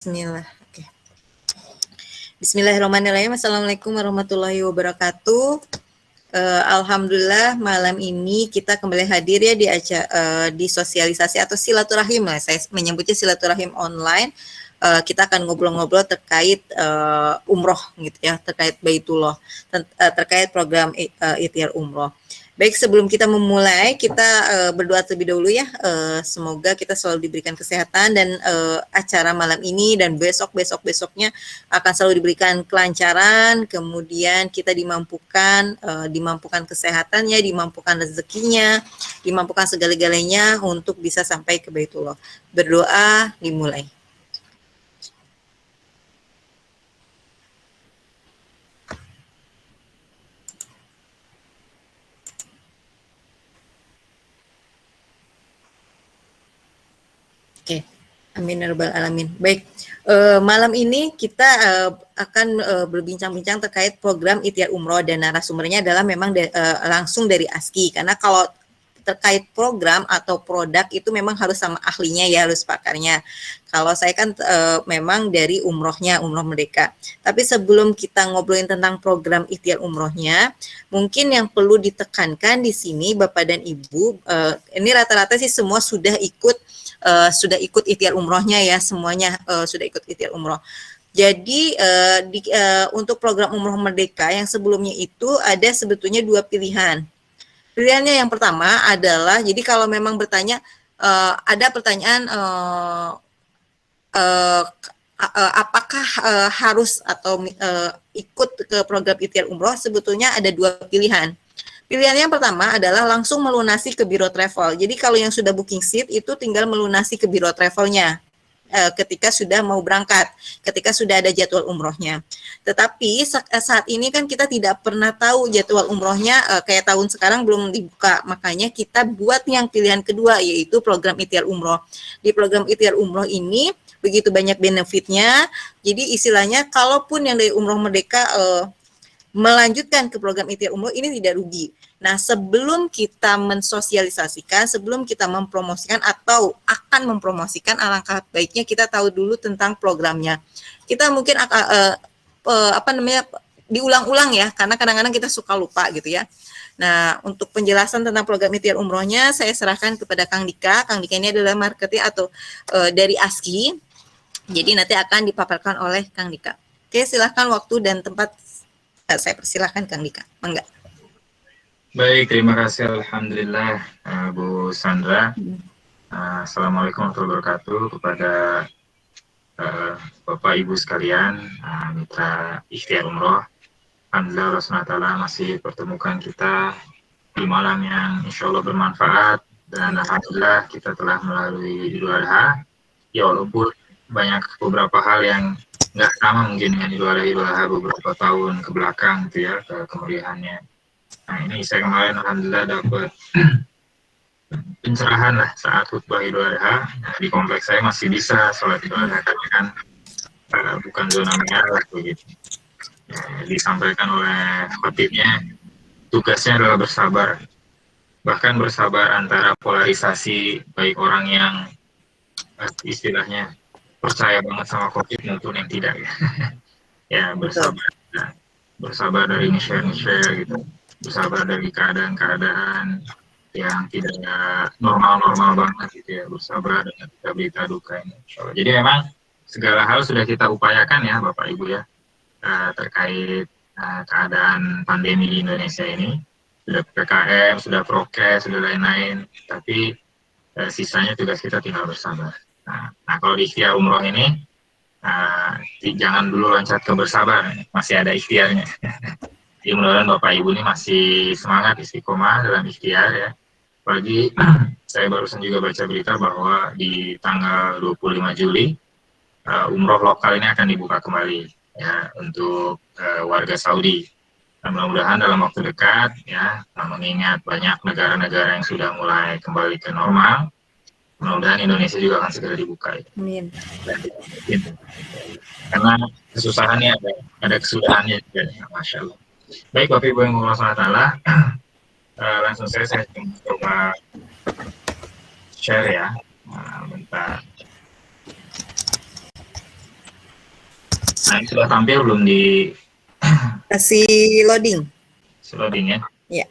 Bismillah. Oke. Bismillahirrahmanirrahim. Assalamualaikum warahmatullahi wabarakatuh. Alhamdulillah malam ini kita kembali hadir ya di sosialisasi atau silaturahim lah. Saya menyebutnya silaturahim online. Kita akan ngobrol-ngobrol terkait umroh gitu ya, terkait Baitullah, terkait program ikhtiar umroh. Baik, sebelum kita memulai, kita berdoa terlebih dahulu ya. Semoga kita selalu diberikan kesehatan dan acara malam ini dan besoknya akan selalu diberikan kelancaran, kemudian kita dimampukan kesehatannya, dimampukan rezekinya, dimampukan segala-galanya untuk bisa sampai ke Baitullah. Berdoa, dimulai. Oke, amin ya rabbal alamin. Baik, malam ini kita akan berbincang-bincang terkait program ikhtiar umroh dan narasumbernya adalah memang langsung dari ASKI, karena kalau terkait program atau produk itu memang harus sama ahlinya ya, harus pakarnya. Kalau saya kan memang dari umroh Merdeka. Tapi sebelum kita ngobrolin tentang program ikhtiar umrohnya, mungkin yang perlu ditekankan di sini Bapak dan Ibu, ini rata-rata sih semua sudah ikut ikhtiar umrohnya ya, semuanya sudah ikut ikhtiar umroh. Jadi untuk program umroh Merdeka yang sebelumnya itu ada sebetulnya dua pilihan. Pilihannya yang pertama adalah, jadi kalau memang bertanya, ada pertanyaan apakah harus atau ikut ke program ikhtiar umroh, sebetulnya ada dua pilihan. Pilihan yang pertama adalah langsung melunasi ke biro travel. Jadi kalau yang sudah booking seat itu tinggal melunasi ke biro travelnya ketika sudah mau berangkat, ketika sudah ada jadwal umrohnya. Tetapi saat ini kan kita tidak pernah tahu jadwal umrohnya, kayak tahun sekarang belum dibuka, makanya kita buat yang pilihan kedua, yaitu program ikhtiar umroh. Di program ikhtiar umroh ini begitu banyak benefitnya, jadi istilahnya kalaupun yang dari umroh Merdeka melanjutkan ke program ikhtiar umroh ini tidak rugi. Nah, sebelum kita mensosialisasikan, sebelum kita mempromosikan atau akan mempromosikan, alangkah baiknya kita tahu dulu tentang programnya. Kita mungkin diulang-ulang ya, karena kadang-kadang kita suka lupa gitu ya. Nah, untuk penjelasan tentang program ikhtiar umrohnya, saya serahkan kepada Kang Dika. Kang Dika ini adalah marketing atau dari ASKI. Jadi nanti akan dipaparkan oleh Kang Dika. Oke, silahkan waktu dan tempat. Saya persilahkan Kang Dika. Mangga. Baik, terima kasih. Alhamdulillah, Bu Sandra. Assalamualaikum warahmatullahi wabarakatuh kepada Bapak Ibu sekalian, mitra ikhtiar umroh. Alhamdulillah Allah SWT masih pertemukan kita di malam yang insya Allah bermanfaat, dan alhamdulillah kita telah melalui Idul Adha. Ya, walaupun banyak beberapa hal yang nggak sama mungkin dengan Idul Adha beberapa tahun ke belakang gitu ya, kemeriahannya. Nah, ini saya kemarin alhamdulillah dapat pencerahan lah saat khutbah Idul Adha. Nah, di kompleks saya masih bisa sholat Idul Adha karena kan bukan zona merah begitu. Disampaikan oleh khatibnya, tugasnya adalah bersabar. Bahkan bersabar antara polarisasi baik orang yang istilahnya percaya banget sama COVID maupun yang tidak ya. Ya, bersabar. Nah, bersabar dari nge-share gitu. Bersabar dari keadaan-keadaan yang tidak normal-normal banget gitu ya, bersabar dengan berita duka ini. Jadi memang segala hal sudah kita upayakan ya Bapak Ibu ya, terkait keadaan pandemi di Indonesia ini. Sudah PPKM, sudah prokes, sudah lain-lain, tapi sisanya tugas kita tinggal bersabar. Nah kalau di ikhtiar umroh ini, jangan dulu loncat ke bersabar, masih ada ikhtiarnya. Jadi mudah-mudahan Bapak Ibu ini masih semangat istiqomah dalam ikhtiar ya. Apalagi saya barusan juga baca berita bahwa di tanggal 25 Juli umroh lokal ini akan dibuka kembali ya untuk warga Saudi. Dan mudah-mudahan dalam waktu dekat ya, mengingat banyak negara-negara yang sudah mulai kembali ke normal, mudah-mudahan Indonesia juga akan segera dibuka. Ya. Amin. Karena kesusahannya ada kesudahannya juga, ya, Masya Allah. Baik Bapak Ibu yang Allah SWT, langsung saya coba share ya, bentar. Nah, ini sudah tampil belum di Kasih loading. loading ya? Ya.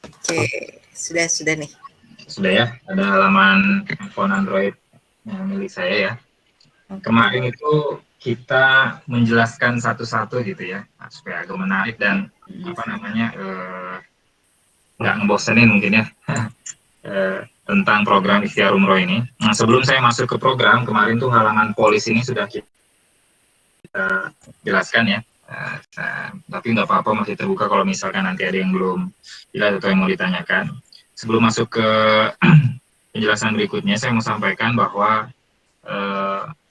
Oke, sudah nih. Sudah ya, ada halaman handphone Android yang milik saya ya. Kemarin itu kita menjelaskan satu-satu gitu ya, supaya agak menarik dan apa namanya nggak ngebosenin mungkin ya tentang program Ikhtiar Umroh ini. Nah, sebelum saya masuk ke program, kemarin tuh halaman polis ini sudah kita jelaskan ya. Tapi nggak apa-apa, masih terbuka kalau misalkan nanti ada yang belum jelas atau yang mau ditanyakan. Sebelum masuk ke penjelasan berikutnya, saya mau sampaikan bahwa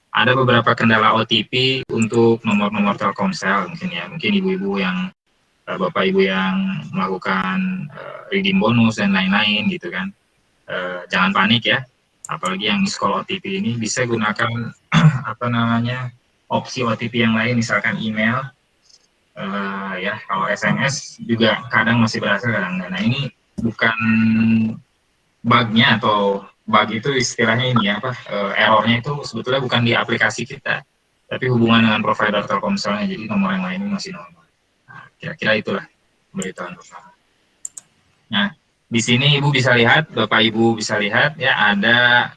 ada beberapa kendala OTP untuk nomor-nomor Telkomsel mungkin ya, mungkin ibu-ibu yang bapak ibu yang melakukan redeem bonus dan lain-lain gitu kan. Jangan panik ya, apalagi yang miss call OTP ini bisa gunakan apa namanya opsi OTP yang lain, misalkan email ya. Kalau SMS juga kadang masih berhasil, kadang enggak. Nah, ini bukan bugnya, atau bug itu istilahnya ini ya, errornya itu sebetulnya bukan di aplikasi kita, tapi hubungan dengan provider Telkomselnya. Jadi nomor yang lain ini masih normal. Nah, kira-kira itulah pemberitahuan pertama. Nah, di sini Ibu bisa lihat, Bapak Ibu bisa lihat ya, ada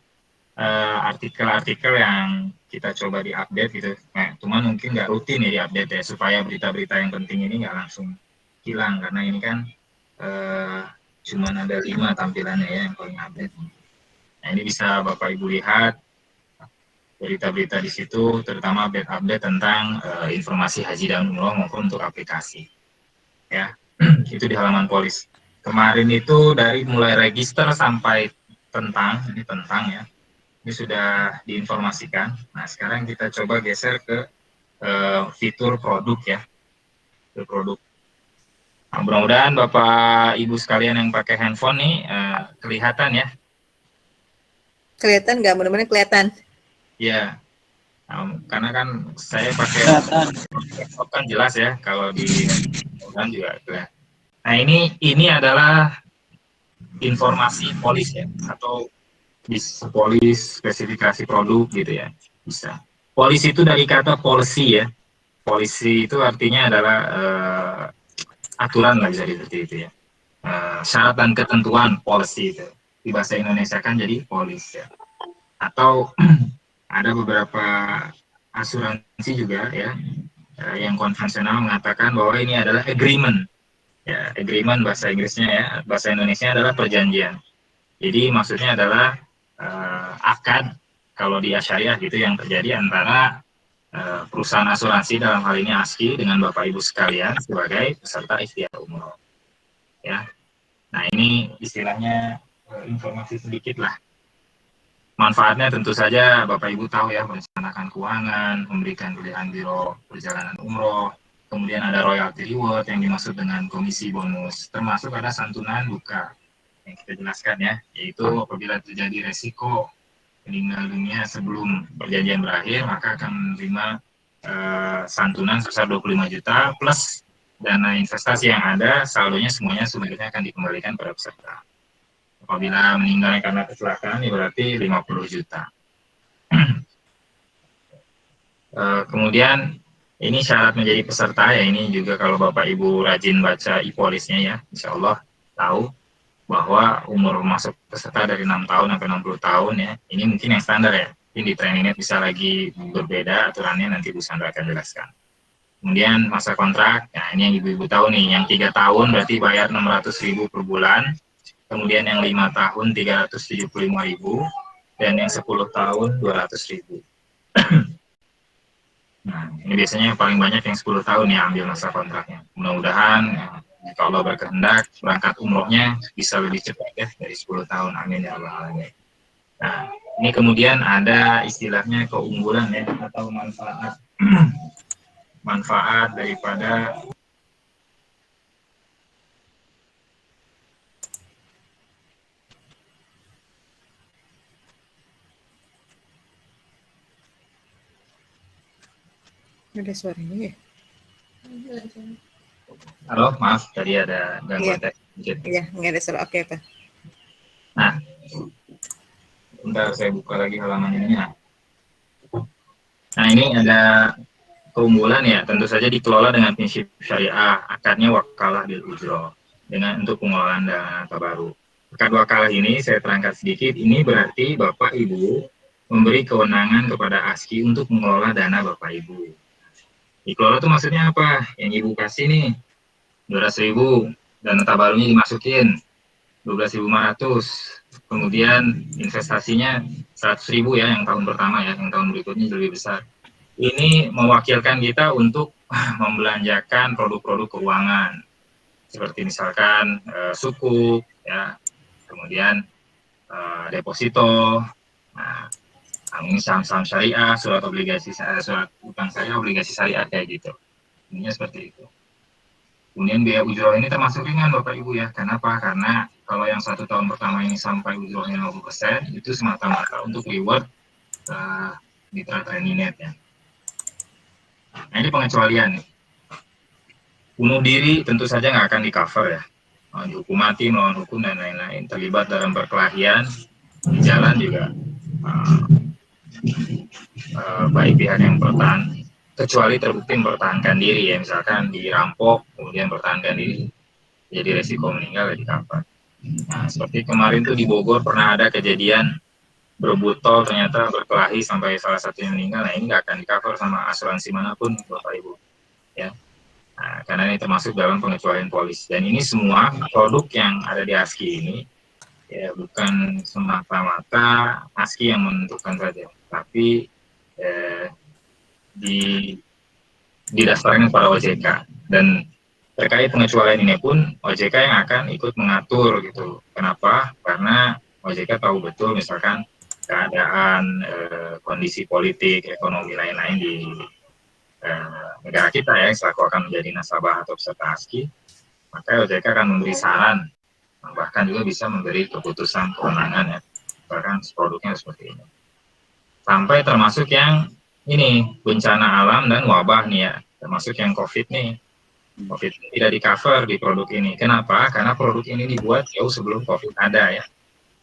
artikel-artikel yang kita coba diupdate gitu. Nah, cuman mungkin nggak rutin ya diupdate ya, supaya berita-berita yang penting ini nggak langsung hilang, karena ini kan cuman ada 5 tampilannya ya yang paling update. Nah, ini bisa Bapak Ibu lihat berita-berita di situ, terutama update-update tentang informasi haji dan umroh maupun untuk aplikasi. Ya, itu di halaman polis. Kemarin itu dari mulai register sampai tentang ya, ini sudah diinformasikan. Nah, sekarang kita coba geser ke fitur produk ya, fitur produk. Nah, mudah-mudahan Bapak Ibu sekalian yang pakai handphone nih kelihatan ya. Kelihatan nggak? Benar-benar kelihatan. Ya, karena kan saya pakai laptop kan jelas ya, kalau di handphone juga kelihatan. Nah, ini adalah informasi polis ya, atau bisa polis spesifikasi produk gitu ya, bisa. Polis itu dari kata policy ya. Polisi itu artinya adalah aturan lah, bisa seperti itu ya. Syarat dan ketentuan policy itu. Di bahasa Indonesia kan jadi polis ya. Atau ada beberapa asuransi juga ya, yang konvensional mengatakan bahwa ini adalah agreement. Ya, agreement bahasa Inggrisnya ya, bahasa Indonesia adalah perjanjian. Jadi maksudnya adalah akad kalau di syariah gitu yang terjadi antara perusahaan asuransi, dalam hal ini ASKI, dengan Bapak Ibu sekalian sebagai peserta ikhtiar umroh. Ya, nah ini istilahnya informasi sedikit lah. Manfaatnya tentu saja Bapak Ibu tahu ya, merencanakan keuangan, memberikan pilihan biro perjalanan umroh, kemudian ada royalty reward yang dimaksud dengan komisi bonus, termasuk ada santunan duka yang kita jelaskan ya, yaitu apabila terjadi resiko meninggal dunia sebelum perjanjian berakhir, maka akan menerima santunan sebesar 25 juta plus dana investasi yang ada, saldonya semuanya sebenarnya akan dikembalikan pada peserta. Apabila meninggal karena kecelakaan, ya berarti 50 juta. Kemudian ini syarat menjadi peserta ya, ini juga kalau Bapak Ibu rajin baca e-polisnya ya, insya Allah tahu bahwa umur masuk peserta dari 6 tahun sampai 60 tahun ya. Ini mungkin yang standar ya. Ini di Trainingnet bisa lagi berbeda aturannya, nanti Bu Sandra akan jelaskan. Kemudian masa kontrak, nah ini yang ibu-ibu tahu nih, yang 3 tahun berarti bayar 600.000 per bulan, kemudian yang 5 tahun 375.000, dan yang 10 tahun 200.000. Nah, ini biasanya yang paling banyak yang 10 tahun ya ambil masa kontraknya. Mudah-mudahan jika Allah berkehendak berangkat umrohnya bisa lebih cepat ya dari 10 tahun. Amin ya Allah. Nah, ini kemudian ada istilahnya keunggulan ya, atau manfaat manfaat daripada Ada suaranya ya? halo, maaf tadi ada gangguan teknis. Iya, nggak ada suara. Oke, Pak. Nah, bentar saya buka lagi halaman ini. Nah, Nah, ini ada keunggulan ya, tentu saja dikelola dengan prinsip syariah, akarnya wakalah bil ujroh, dengan untuk pengelolaan dana baru. Akad wakalah ini saya terangkat sedikit, ini berarti Bapak Ibu memberi kewenangan kepada ASKI untuk mengelola dana Bapak Ibu. Dikelola itu maksudnya apa? Yang Ibu kasih nih, 200.000, dan tabarunya dimasukin 12.500, kemudian investasinya 100.000 ya yang tahun pertama ya, yang tahun berikutnya lebih besar. Ini mewakilkan kita untuk membelanjakan produk-produk keuangan seperti misalkan sukuk ya, kemudian deposito, nah ini saham-saham syariah, surat obligasi surat utang syariah, obligasi syariah kayak gitu. Ininya seperti itu. Kemudian biaya ujroh ini termasuk ringan Bapak Ibu ya. Kenapa? Karena kalau yang 1 tahun pertama ini sampai ujrohnya 50%, itu semata-mata untuk reward mitra Training.net ya. Nah, ini pengecualian nih. Bunuh diri tentu saja nggak akan di cover ya. Dihukum mati, melawan hukum dan lain-lain. Terlibat dalam perkelahian di jalan juga baik pihak yang bertahan, kecuali terbukti mempertahankan diri ya, misalkan dirampok kemudian bertahankan diri, jadi resiko meninggal di cover. Nah, seperti kemarin tuh di Bogor pernah ada kejadian berebut tol, ternyata berkelahi sampai salah satunya meninggal. Nah, ini nggak akan di cover sama asuransi manapun Bapak Ibu ya. Nah, karena ini termasuk dalam pengecualian polis. Dan ini semua produk yang ada di ASKI ini ya bukan semata-mata ASKI yang menentukan saja, tapi didasarkan pada OJK. Dan terkait pengecualian ini pun OJK yang akan ikut mengatur gitu. Kenapa? Karena OJK tahu betul misalkan keadaan kondisi politik, ekonomi lain-lain di negara kita ya, selaku akan menjadi nasabah atau peserta ASKI, maka OJK akan memberi saran, bahkan juga bisa memberi keputusan kewenangan ya, bahkan produknya seperti ini. Sampai termasuk yang ini, bencana alam dan wabah nih ya, termasuk yang COVID nih. COVID tidak di cover di produk ini. Kenapa? Karena produk ini dibuat jauh sebelum COVID ada ya.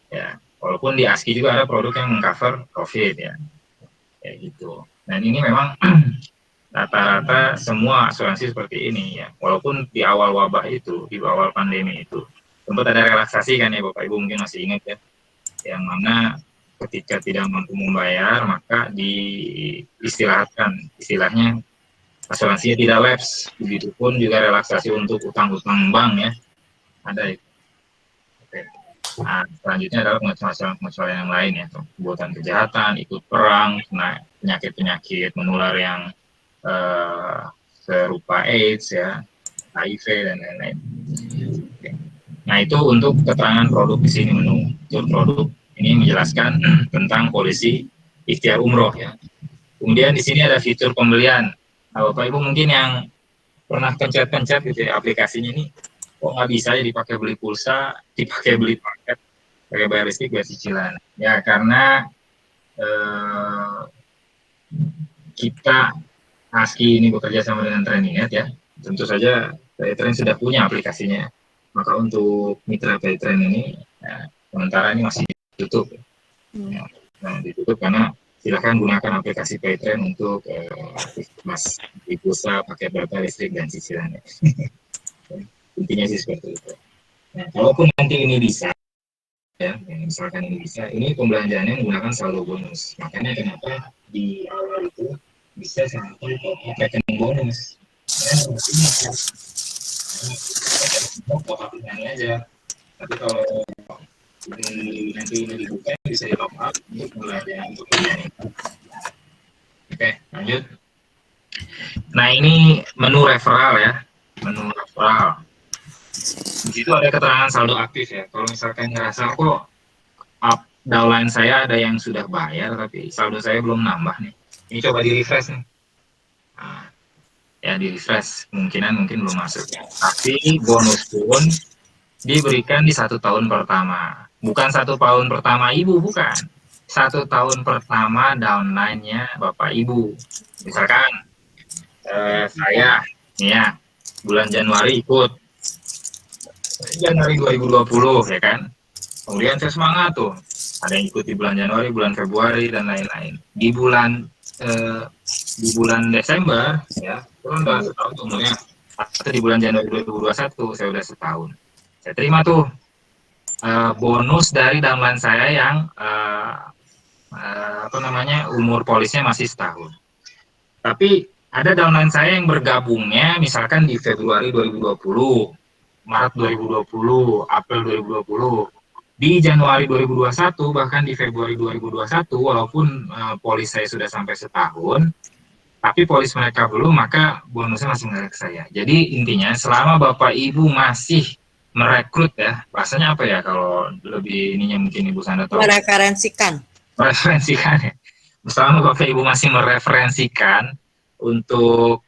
Ya, walaupun di ASKI juga ada produk yang mengcover COVID ya. Kayak gitu. Dan ini memang rata-rata semua asuransi seperti ini ya. Walaupun di awal wabah itu, di awal pandemi itu, sempat ada relaksasi kan ya Bapak Ibu, mungkin masih ingat ya. Yang mana ketika tidak mampu membayar, maka istilahnya asuransinya tidak lapse. Begitupun juga relaksasi untuk utang-utang bank ya. Ada itu. Oke. Nah, selanjutnya adalah pengecualian yang lain ya, perbuatan kejahatan, ikut perang, penyakit-penyakit menular yang serupa AIDS ya, HIV dan lain-lain. Nah, itu untuk keterangan produk di sini, menu produk ini menjelaskan tentang polisi ikhtiar umroh ya. Kemudian di sini ada fitur pembelian. Nah, Bapak Ibu mungkin yang pernah pencet-pencet gitu ya, aplikasinya ini kok nggak bisa ya dipakai beli pulsa, dipakai beli paket, pakai bayar listrik, bayar cicilan. Ya karena kita ASKI ini bekerja sama dengan Training.net ya, tentu saja Paytrain sudah punya aplikasinya. Maka untuk mitra Paytrain ini, ya, sementara ini masih ditutup. Ya, nah, ditutup karena silakan gunakan aplikasi Paytrain untuk mas di pulsa, pakai data listrik dan cicilannya. Intinya sih seperti itu. Nah, kalaupun nanti ini bisa, ya, misalkan ini bisa, ini pembelanjaannya menggunakan saldo bonus. Makanya kenapa di awal itu bisa sampai rekening bonus. Ini aja. Tapi kalau nanti ini dibuka bisa di top up untuk pembelanjaan untuk ini. Oke, lanjut. Nah, ini menu referral ya, menu referral. Di situ ada keterangan saldo aktif ya. Kalau misalkan ngerasa kok downline saya ada yang sudah bayar tapi saldo saya belum nambah nih, ini coba di refresh nih. Nah, ya di refresh, mungkin belum masuk ya. Tapi bonus pun diberikan di 1 tahun pertama, bukan 1 tahun pertama Ibu, bukan 1 tahun pertama downline-nya Bapak Ibu. Misalkan saya nih ya, bulan Januari ikut Januari 2020 ya kan, kemudian saya semangat tuh, ada yang ikut di bulan Januari, bulan Februari dan lain-lain. Di bulan di bulan Desember ya, itu kan udah setahun umurnya. Atau di bulan Januari 2021 saya udah setahun. Saya terima tuh bonus dari downline saya yang apa namanya umur polisnya masih setahun. Tapi ada downline saya yang bergabungnya misalkan di Februari 2020, Maret 2020, April 2020, di Januari 2021, bahkan di Februari 2021, walaupun polis saya sudah sampai setahun, tapi polis mereka belum, maka bonusnya masih mengalir ke saya. Jadi intinya selama Bapak Ibu masih merekrut ya, bahasanya apa ya kalau lebih ininya mungkin Ibu Sandra tahu. Mereferensikan. Mereferensikan ya. Selama Bapak Ibu masih mereferensikan untuk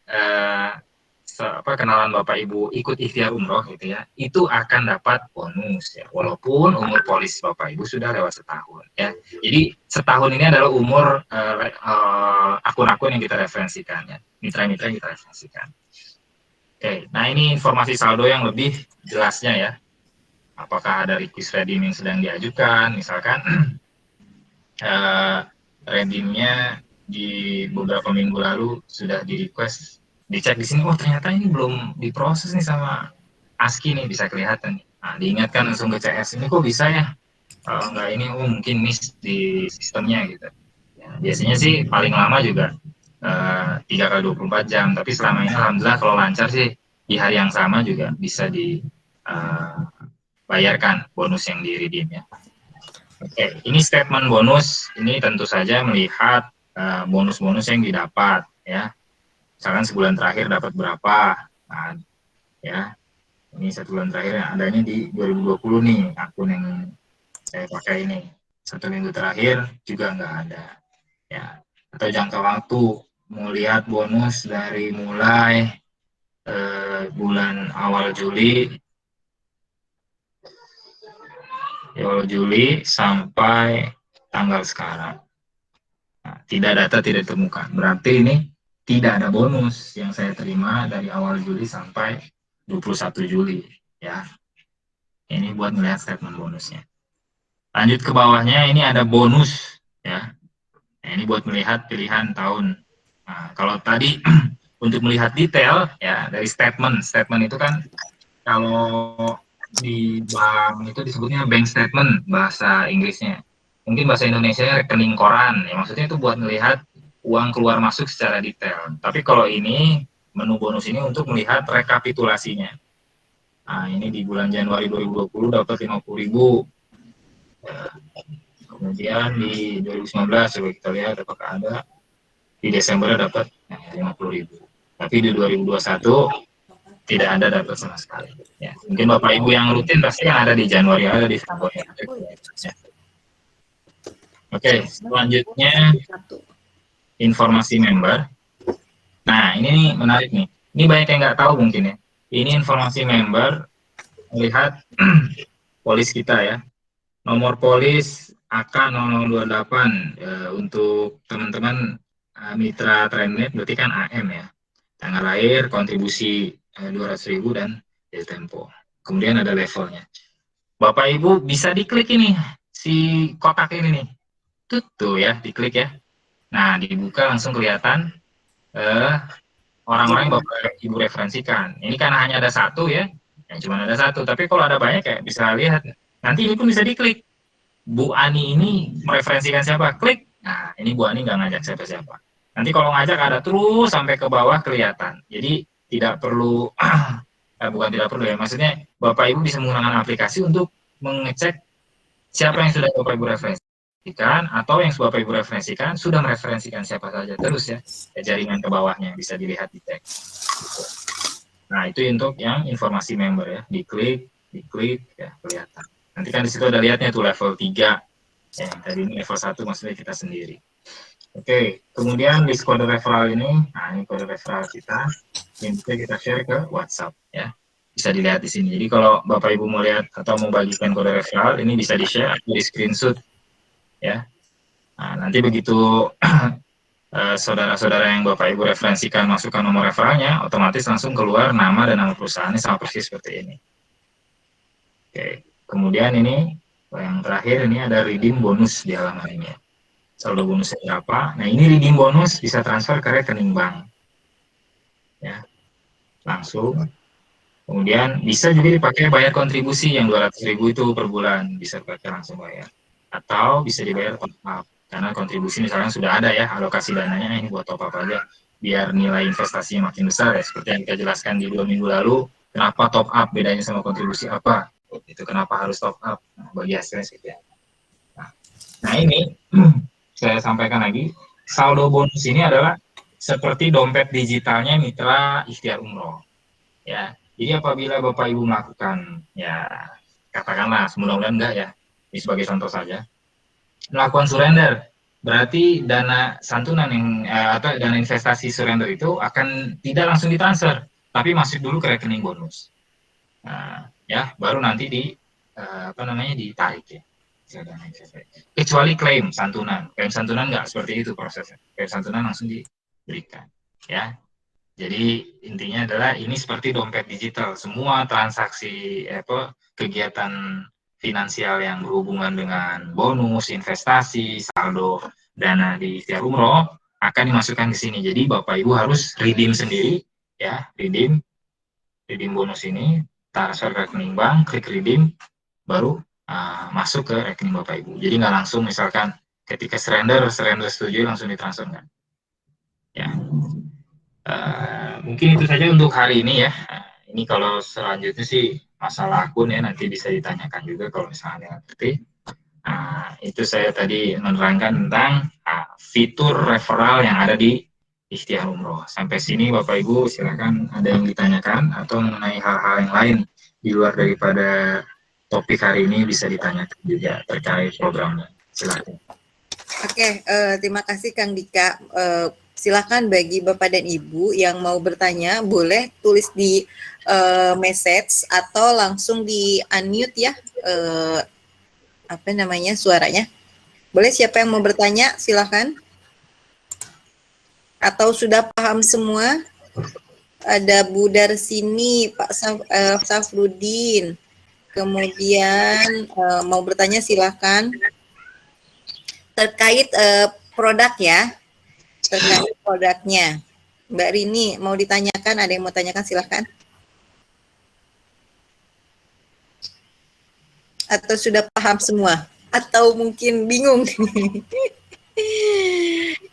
kenalan Bapak Ibu ikut ikhtiar umroh gitu ya, itu akan dapat bonus ya, walaupun umur polis Bapak Ibu sudah lewat setahun ya. Jadi setahun ini adalah umur akun-akun yang kita referensikan ya, mitra-mitra yang kita referensikan. Oke, nah ini informasi saldo yang lebih jelasnya ya. Apakah ada request redeem yang sedang diajukan, misalkan redeemnya di beberapa minggu lalu sudah di request, dicek di sini, oh ternyata ini belum diproses nih sama ASKI nih, bisa kelihatan. Nah, diingatkan langsung ke CS, ini kok bisa ya? Kalau enggak ini, oh mungkin miss di sistemnya gitu. Ya, biasanya sih paling lama juga 3x24 jam, tapi selama ini alhamdulillah kalau lancar sih di hari yang sama juga bisa dibayarkan bonus yang di redeem ya. Oke, ini statement bonus, ini tentu saja melihat bonus-bonus yang didapat ya. Misalkan sebulan terakhir dapat berapa, nah, ya ini 1 bulan terakhir yang adanya di 2020 nih akun yang saya pakai ini, 1 minggu terakhir juga nggak ada ya. Atau jangka waktu mau lihat bonus dari mulai bulan awal Juli sampai tanggal sekarang. Nah, data tidak ditemukan, berarti ini tidak ada bonus yang saya terima dari awal Juli sampai 21 Juli ya. Ini buat melihat statement bonusnya. Lanjut ke bawahnya, ini ada bonus ya. Nah, ini buat melihat pilihan tahun. Nah, kalau tadi untuk melihat detail ya dari statement itu kan kalau di bank itu disebutnya bank statement bahasa Inggrisnya. Mungkin bahasa Indonesia rekening koran. Ya, maksudnya itu buat melihat uang keluar masuk secara detail. Tapi kalau ini menu bonus ini untuk melihat rekapitulasinya. Nah, ini di bulan Januari 2020 dapat 50.000. Ya. Kemudian di 2019 coba kita lihat apakah ada. Di Desember dapat 50.000. Tapi di 2021 tidak ada dapat sama sekali. Ya, mungkin Bapak Ibu yang rutin pasti yang ada di Januari, ada di Februari. Ya. Oke, selanjutnya informasi member. Nah, ini menarik nih. Ini banyak yang nggak tahu mungkin ya. Ini informasi member, melihat polis kita ya. Nomor polis AK0028 untuk teman-teman mitra Trendnet, berarti kan AM ya. Tanggal lahir, kontribusi 200.000 dan del tempo. Kemudian ada levelnya. Bapak Ibu bisa diklik ini, si kotak ini nih. Tuh ya, diklik ya. Nah, dibuka langsung kelihatan orang-orang yang Bapak Ibu referensikan. Ini kan hanya ada satu ya, cuma ada satu. Tapi kalau ada banyak ya bisa lihat. Nanti ini pun bisa diklik. Bu Ani ini mereferensikan siapa? Klik. Nah, ini Bu Ani nggak ngajak siapa-siapa. Nanti kalau ngajak ada terus sampai ke bawah kelihatan. Jadi tidak perlu, bukan tidak perlu ya. Maksudnya Bapak Ibu bisa menggunakan aplikasi untuk mengecek siapa yang sudah Bapak Ibu referensikan, atau yang Bapak Ibu referensikan sudah mereferensikan siapa saja terus ya, jaringan ke bawahnya bisa dilihat di teks. Nah itu untuk yang informasi member ya, diklik ya kelihatan. Nanti kan di situ ada lihatnya tuh level 3 ya, tadi ini level 1 maksudnya kita sendiri. Oke, kemudian di kode referral ini, nah ini kode referral kita yang bisa kita share ke WhatsApp ya. Bisa dilihat di sini. Jadi kalau Bapak Ibu mau lihat atau mau bagikan kode referral, ini bisa di-share atau di-screenshot ya. Nah, nanti begitu saudara-saudara yang Bapak Ibu referensikan masukkan nomor referralnya, otomatis langsung keluar nama dan nama perusahaannya sama persis seperti ini. Oke, kemudian ini yang terakhir ini ada redeem bonus di halaman ini. saldo bonusnya berapa. Nah, ini redeem bonus bisa transfer ke rekening bank. Ya, langsung. Kemudian bisa juga dipakai bayar kontribusi yang 200.000 itu per bulan, bisa dipakai langsung bayar. Atau bisa dibayar top up. Karena kontribusi misalnya sudah ada ya, alokasi dananya ini buat top up aja, biar nilai investasinya makin besar ya, seperti yang kita jelaskan di 2 minggu lalu, kenapa top up, bedanya sama kontribusi apa, itu kenapa harus top up, nah, bagi hasilnya seperti apa. Nah ini, saya sampaikan lagi, saldo bonus ini adalah seperti dompet digitalnya mitra ikhtiar umroh. Ya, jadi apabila Bapak Ibu melakukan, ya katakanlah, mudah-mudahan enggak ya, ini sebagai contoh saja, melakukan surrender, berarti dana santunan yang atau dana investasi surrender itu akan tidak langsung ditransfer, tapi masuk dulu ke rekening bonus. Nah, ya, baru nanti ditarik ya. Kecuali klaim santunan nggak seperti itu prosesnya. Klaim santunan langsung diberikan, ya. Jadi intinya adalah ini seperti dompet digital. Semua transaksi kegiatan finansial yang berhubungan dengan bonus, investasi, saldo, dana di ikhtiar umroh akan dimasukkan ke sini. Jadi Bapak Ibu harus redeem sendiri, ya, redeem bonus ini, transfer ke rekening bank, klik redeem, baru masuk ke rekening Bapak Ibu. Jadi nggak langsung misalkan ketika surrender setuju langsung ditransferkan. Ya. Mungkin itu saja untuk hari ini ya. Ini kalau selanjutnya sih masalah akun ya, nanti bisa ditanyakan juga kalau misalnya ngerti. Itu saya tadi menerangkan tentang fitur referral yang ada di Ikhtiar Umroh. Sampai sini Bapak Ibu silakan ada yang ditanyakan atau mengenai hal-hal yang lain di luar daripada topik hari ini bisa ditanyakan juga terkait programnya. Silakan. Oke, terima kasih Kang Dika. Silakan bagi Bapak dan Ibu yang mau bertanya, boleh tulis di message atau langsung di unmute ya, suaranya. Boleh, siapa yang mau bertanya, silakan. Atau sudah paham semua? Ada Bu Darsini, Pak Safrudin. Kemudian mau bertanya silakan. Terkait produk ya, terkait produknya. Mbak Rini mau ditanyakan, ada yang mau tanyakan silahkan. Atau sudah paham semua? Atau mungkin bingung?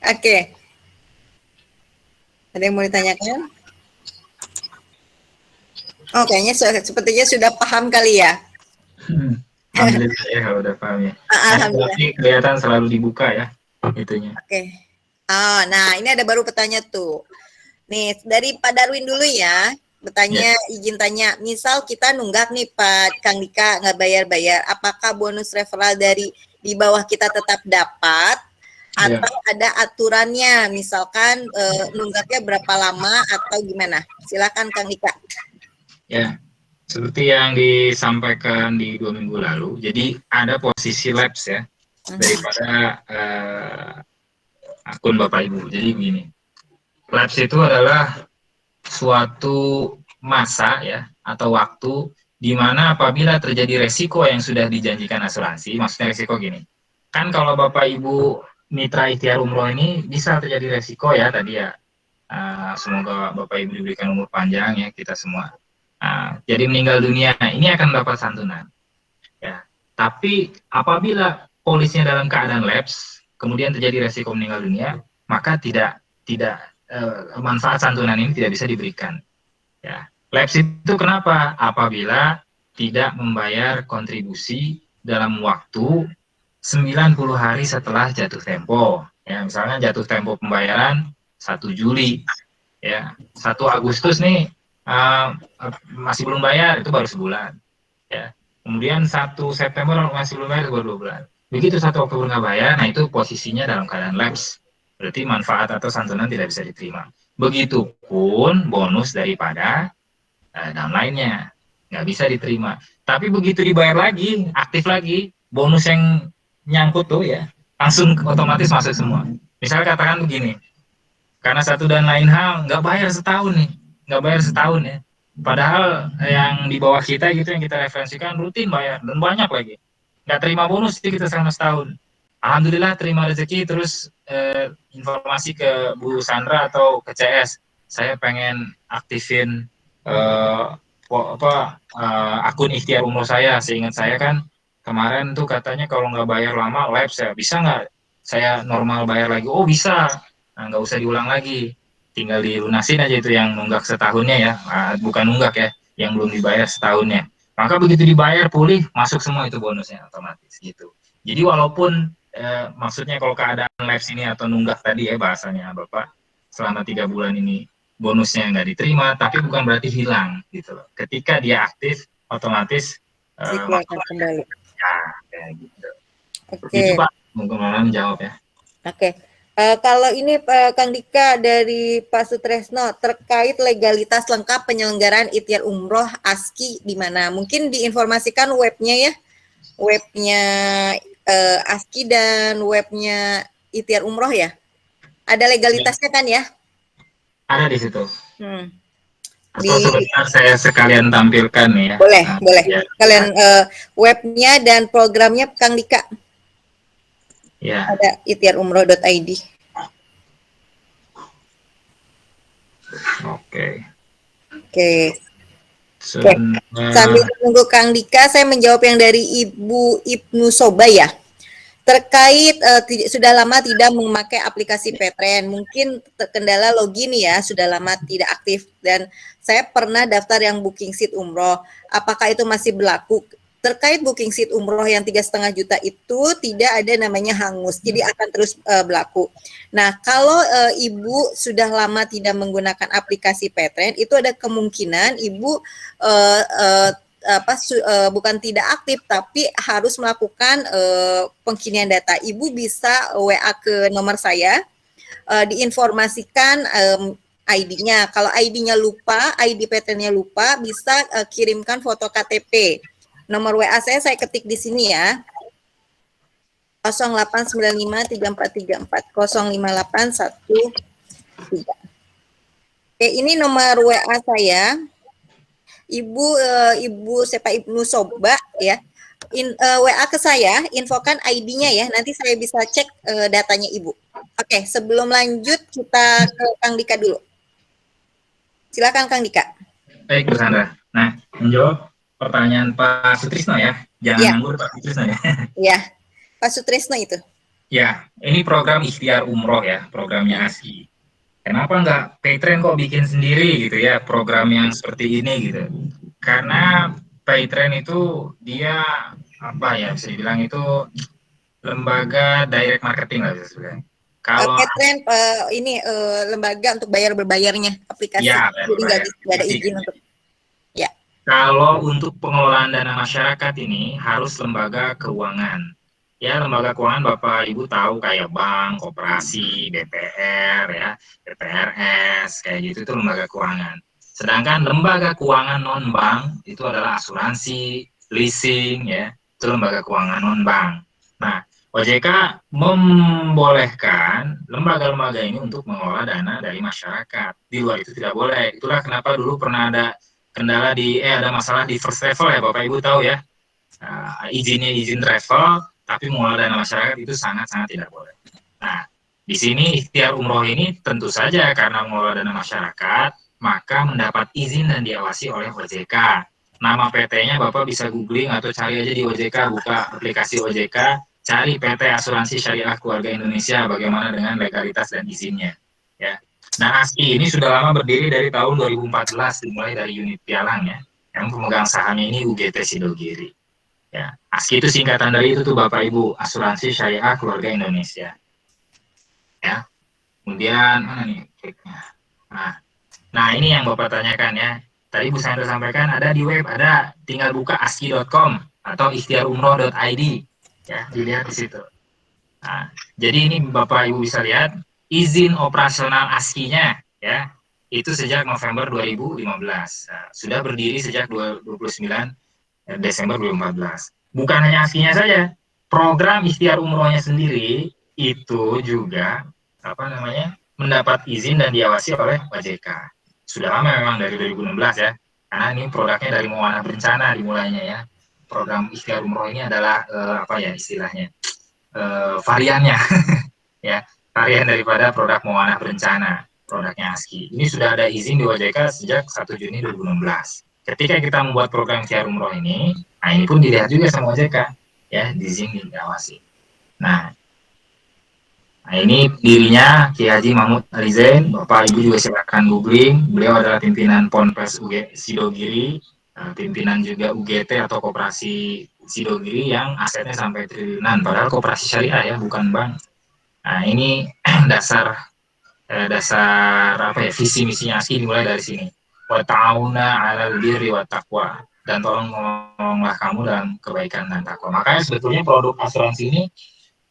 Oke. Ada yang mau ditanyakan? Oh, kayaknya sepertinya sudah paham kali ya. Alhamdulillah ya kalau udah paham ya. Alhamdulillah. Tapi kelihatan selalu dibuka ya itunya. Oke. Oh, nah ini ada baru pertanyaan tuh. Nih dari Pak Darwin dulu ya. Bertanya, izin tanya, misal kita nunggak nih Pak Kang Dika nggak bayar-bayar, apakah bonus referral dari di bawah kita tetap dapat atau ada aturannya, misalkan nunggaknya berapa lama atau gimana? Silakan Kang Dika. Ya, seperti yang disampaikan di 2 minggu lalu, jadi ada posisi lapse ya daripada akun Bapak Ibu. Jadi begini, lapse itu adalah suatu masa ya atau waktu di mana apabila terjadi resiko yang sudah dijanjikan asuransi, maksudnya resiko gini, kan kalau Bapak Ibu mitra ikhtiar umroh ini bisa terjadi resiko ya tadi ya, semoga Bapak Ibu diberikan umur panjang ya kita semua. Jadi meninggal dunia, ini akan dapat santunan. Ya, tapi apabila polisnya dalam keadaan lapse, kemudian terjadi resiko meninggal dunia, maka tidak manfaat santunan ini tidak bisa diberikan. Ya, lapse itu kenapa? Apabila tidak membayar kontribusi dalam waktu 90 hari setelah jatuh tempo. Ya, misalnya jatuh tempo pembayaran 1 Juli, ya 1 Agustus nih masih belum bayar, itu baru sebulan. Ya, kemudian 1 September masih belum bayar, itu baru 2 bulan. Begitu 1 Oktober nggak bayar, nah itu posisinya dalam keadaan lapse. Berarti manfaat atau santunan tidak bisa diterima. Begitupun bonus daripada dan lainnya nggak bisa diterima. Tapi begitu dibayar lagi, aktif lagi, bonus yang nyangkut tuh ya langsung otomatis masuk semua. Misal katakan begini, karena satu dan lain hal nggak bayar setahun nih, nggak bayar setahun ya. Padahal yang di bawah kita gitu yang kita referensikan rutin bayar dan banyak lagi. Nggak terima bonus sih kita selama setahun. Alhamdulillah terima rezeki, terus informasi ke Bu Sandra atau ke CS, saya pengen aktifin eh, akun ikhtiar umroh saya. Seingat saya kan kemarin tuh katanya kalau nggak bayar lama live, saya bisa nggak saya normal bayar lagi? Oh bisa, nah, nggak usah diulang lagi, tinggal dilunasin aja itu yang nunggak setahunnya ya. Bukan nunggak ya, yang belum dibayar setahunnya. Maka begitu dibayar pulih, masuk semua itu bonusnya otomatis gitu. Jadi walaupun maksudnya kalau keadaan live sini atau nunggak tadi ya bahasanya Bapak, selama 3 bulan ini bonusnya nggak diterima, tapi bukan berarti hilang gitu loh. Ketika dia aktif, otomatis Dikeluarkan masuk kembali. ya, kayak gitu. Itu Oke. Pak, mungkin menjawab ya. Oke. Kalau ini Kang Dika dari Pak Sutresno terkait legalitas lengkap penyelenggaraan ikhtiar umroh ASKI di mana? Mungkin diinformasikan webnya ya, webnya ASKI dan webnya ikhtiar umroh ya. Ada Ya, legalitasnya kan ya? ada di situ. Hmm. Atau Di sebentar saya sekalian tampilkan nih ya. boleh, boleh. Ya, Kalian webnya dan programnya Kang Dika ya. ada ikhtiarumroh.id. Oke. Oke. Oke. Sebentar. Sambil menunggu Kang Dika, saya menjawab yang dari Ibu Ibnu Soba ya. Terkait sudah lama tidak memakai aplikasi Petren, mungkin terkendala login ya, sudah lama tidak aktif dan saya pernah daftar yang booking seat umroh. Apakah itu masih berlaku? Terkait booking seat umroh yang 3,5 juta itu tidak ada namanya hangus, jadi akan terus berlaku. Nah, kalau Ibu sudah lama tidak menggunakan aplikasi Petren, itu ada kemungkinan Ibu uh, uh, bukan tidak aktif tapi harus melakukan pengkinian data. Ibu bisa WA ke nomor saya, diinformasikan ID-nya. Kalau ID-nya lupa, ID PT-nya lupa, bisa kirimkan foto KTP. Nomor WA saya ketik di sini ya. 08953434 05813. Oke, ini nomor WA saya. Ibu Sepa Ibnu Soba ya. WA ke saya, infokan ID-nya ya. Nanti saya bisa cek datanya Ibu. Oke, sebelum lanjut kita ke Kang Dika dulu. Silakan Kang Dika. Baik, Bu Sandra. Nah, menjawab pertanyaan Pak Sutrisno ya. Jangan Ya, nganggur Pak Sutrisno ya. ya. Pak Sutrisno itu. Ya, ini program ikhtiar umroh ya, programnya ASI. Kenapa nggak Paytrend kok bikin sendiri gitu ya, program yang seperti ini gitu? Karena Paytrend itu dia apa ya, bisa dibilang itu lembaga direct marketing lah sebenarnya. Kalau Petren ini lembaga untuk berbayarnya aplikasi. ya Jadi nggak berbayar, ada izin untuk ya. kalau untuk pengelolaan dana masyarakat ini harus lembaga keuangan. Ya, lembaga keuangan Bapak Ibu tahu kayak bank, koperasi, BPR, ya, BPRS, kayak gitu itu lembaga keuangan. Sedangkan lembaga keuangan non-bank itu adalah asuransi, leasing, ya, itu lembaga keuangan non-bank. Nah, OJK membolehkan lembaga-lembaga ini untuk mengelola dana dari masyarakat. Di luar itu tidak boleh. Itulah kenapa dulu pernah ada kendala ada masalah di first travel ya Bapak Ibu tahu ya. Izinnya izin travel tapi mengelola dana masyarakat itu sangat-sangat tidak boleh. Nah, di sini ikhtiar umroh ini tentu saja karena mengelola dana masyarakat maka mendapat izin dan diawasi oleh OJK. Nama PT-nya Bapak bisa googling atau cari aja di OJK, buka aplikasi OJK, cari PT Asuransi Syariah Keluarga Indonesia bagaimana dengan legalitas dan izinnya. Ya. Nah, ASI ini sudah lama berdiri dari tahun 2014, dimulai dari unit Pialang ya. Yang pemegang sahamnya ini UGT Sidogiri. Ya, ASI itu singkatan dari itu tuh Bapak Ibu, Asuransi Syariah Keluarga Indonesia. Ya. Kemudian mana nih kliknya? Nah, ini yang Bapak tanyakan ya. Tadi Bu Sandra sampaikan ada di web, ada tinggal buka aski.com atau ikhtiarumroh.id. Ya, dilihat di situ. Nah, jadi ini Bapak Ibu bisa lihat izin operasional ASKI-nya ya. Itu sejak November 2015. Nah, sudah berdiri sejak 29 Desember 2014. Bukan hanya ASKI-nya saja, program ikhtiar umrohnya sendiri itu juga mendapat izin dan diawasi oleh OJK. Sudah lama memang dari 2016 ya. Karena ini produknya dari Moana Berencana dimulainya ya. Program ikhtiar umroh ini adalah istilahnya variannya, ya, varian daripada produk Muamalah Berencana, produknya ASKI. Ini sudah ada izin di OJK sejak 1 Juni 2016. Ketika kita membuat program ikhtiar umroh ini, nah ini pun dilihat juga sama OJK, ya, izin diawasi. Nah, ini dirinya Kiai Haji Mahmud Alizain, Bapak Ibu juga silakan googling. Beliau adalah pimpinan Ponpes Sidogiri, pimpinan juga UGT atau Koperasi Sidogiri yang asetnya sampai triliunan, padahal koperasi syariah ya, bukan bank. Nah, ini dasar apa ya, visi misinya ASKI dimulai dari sini. Wa ta'awuna 'alal birri wat taqwa, dan tolonglah kamu dalam kebaikan dan takwa. Makanya sebetulnya produk asuransi ini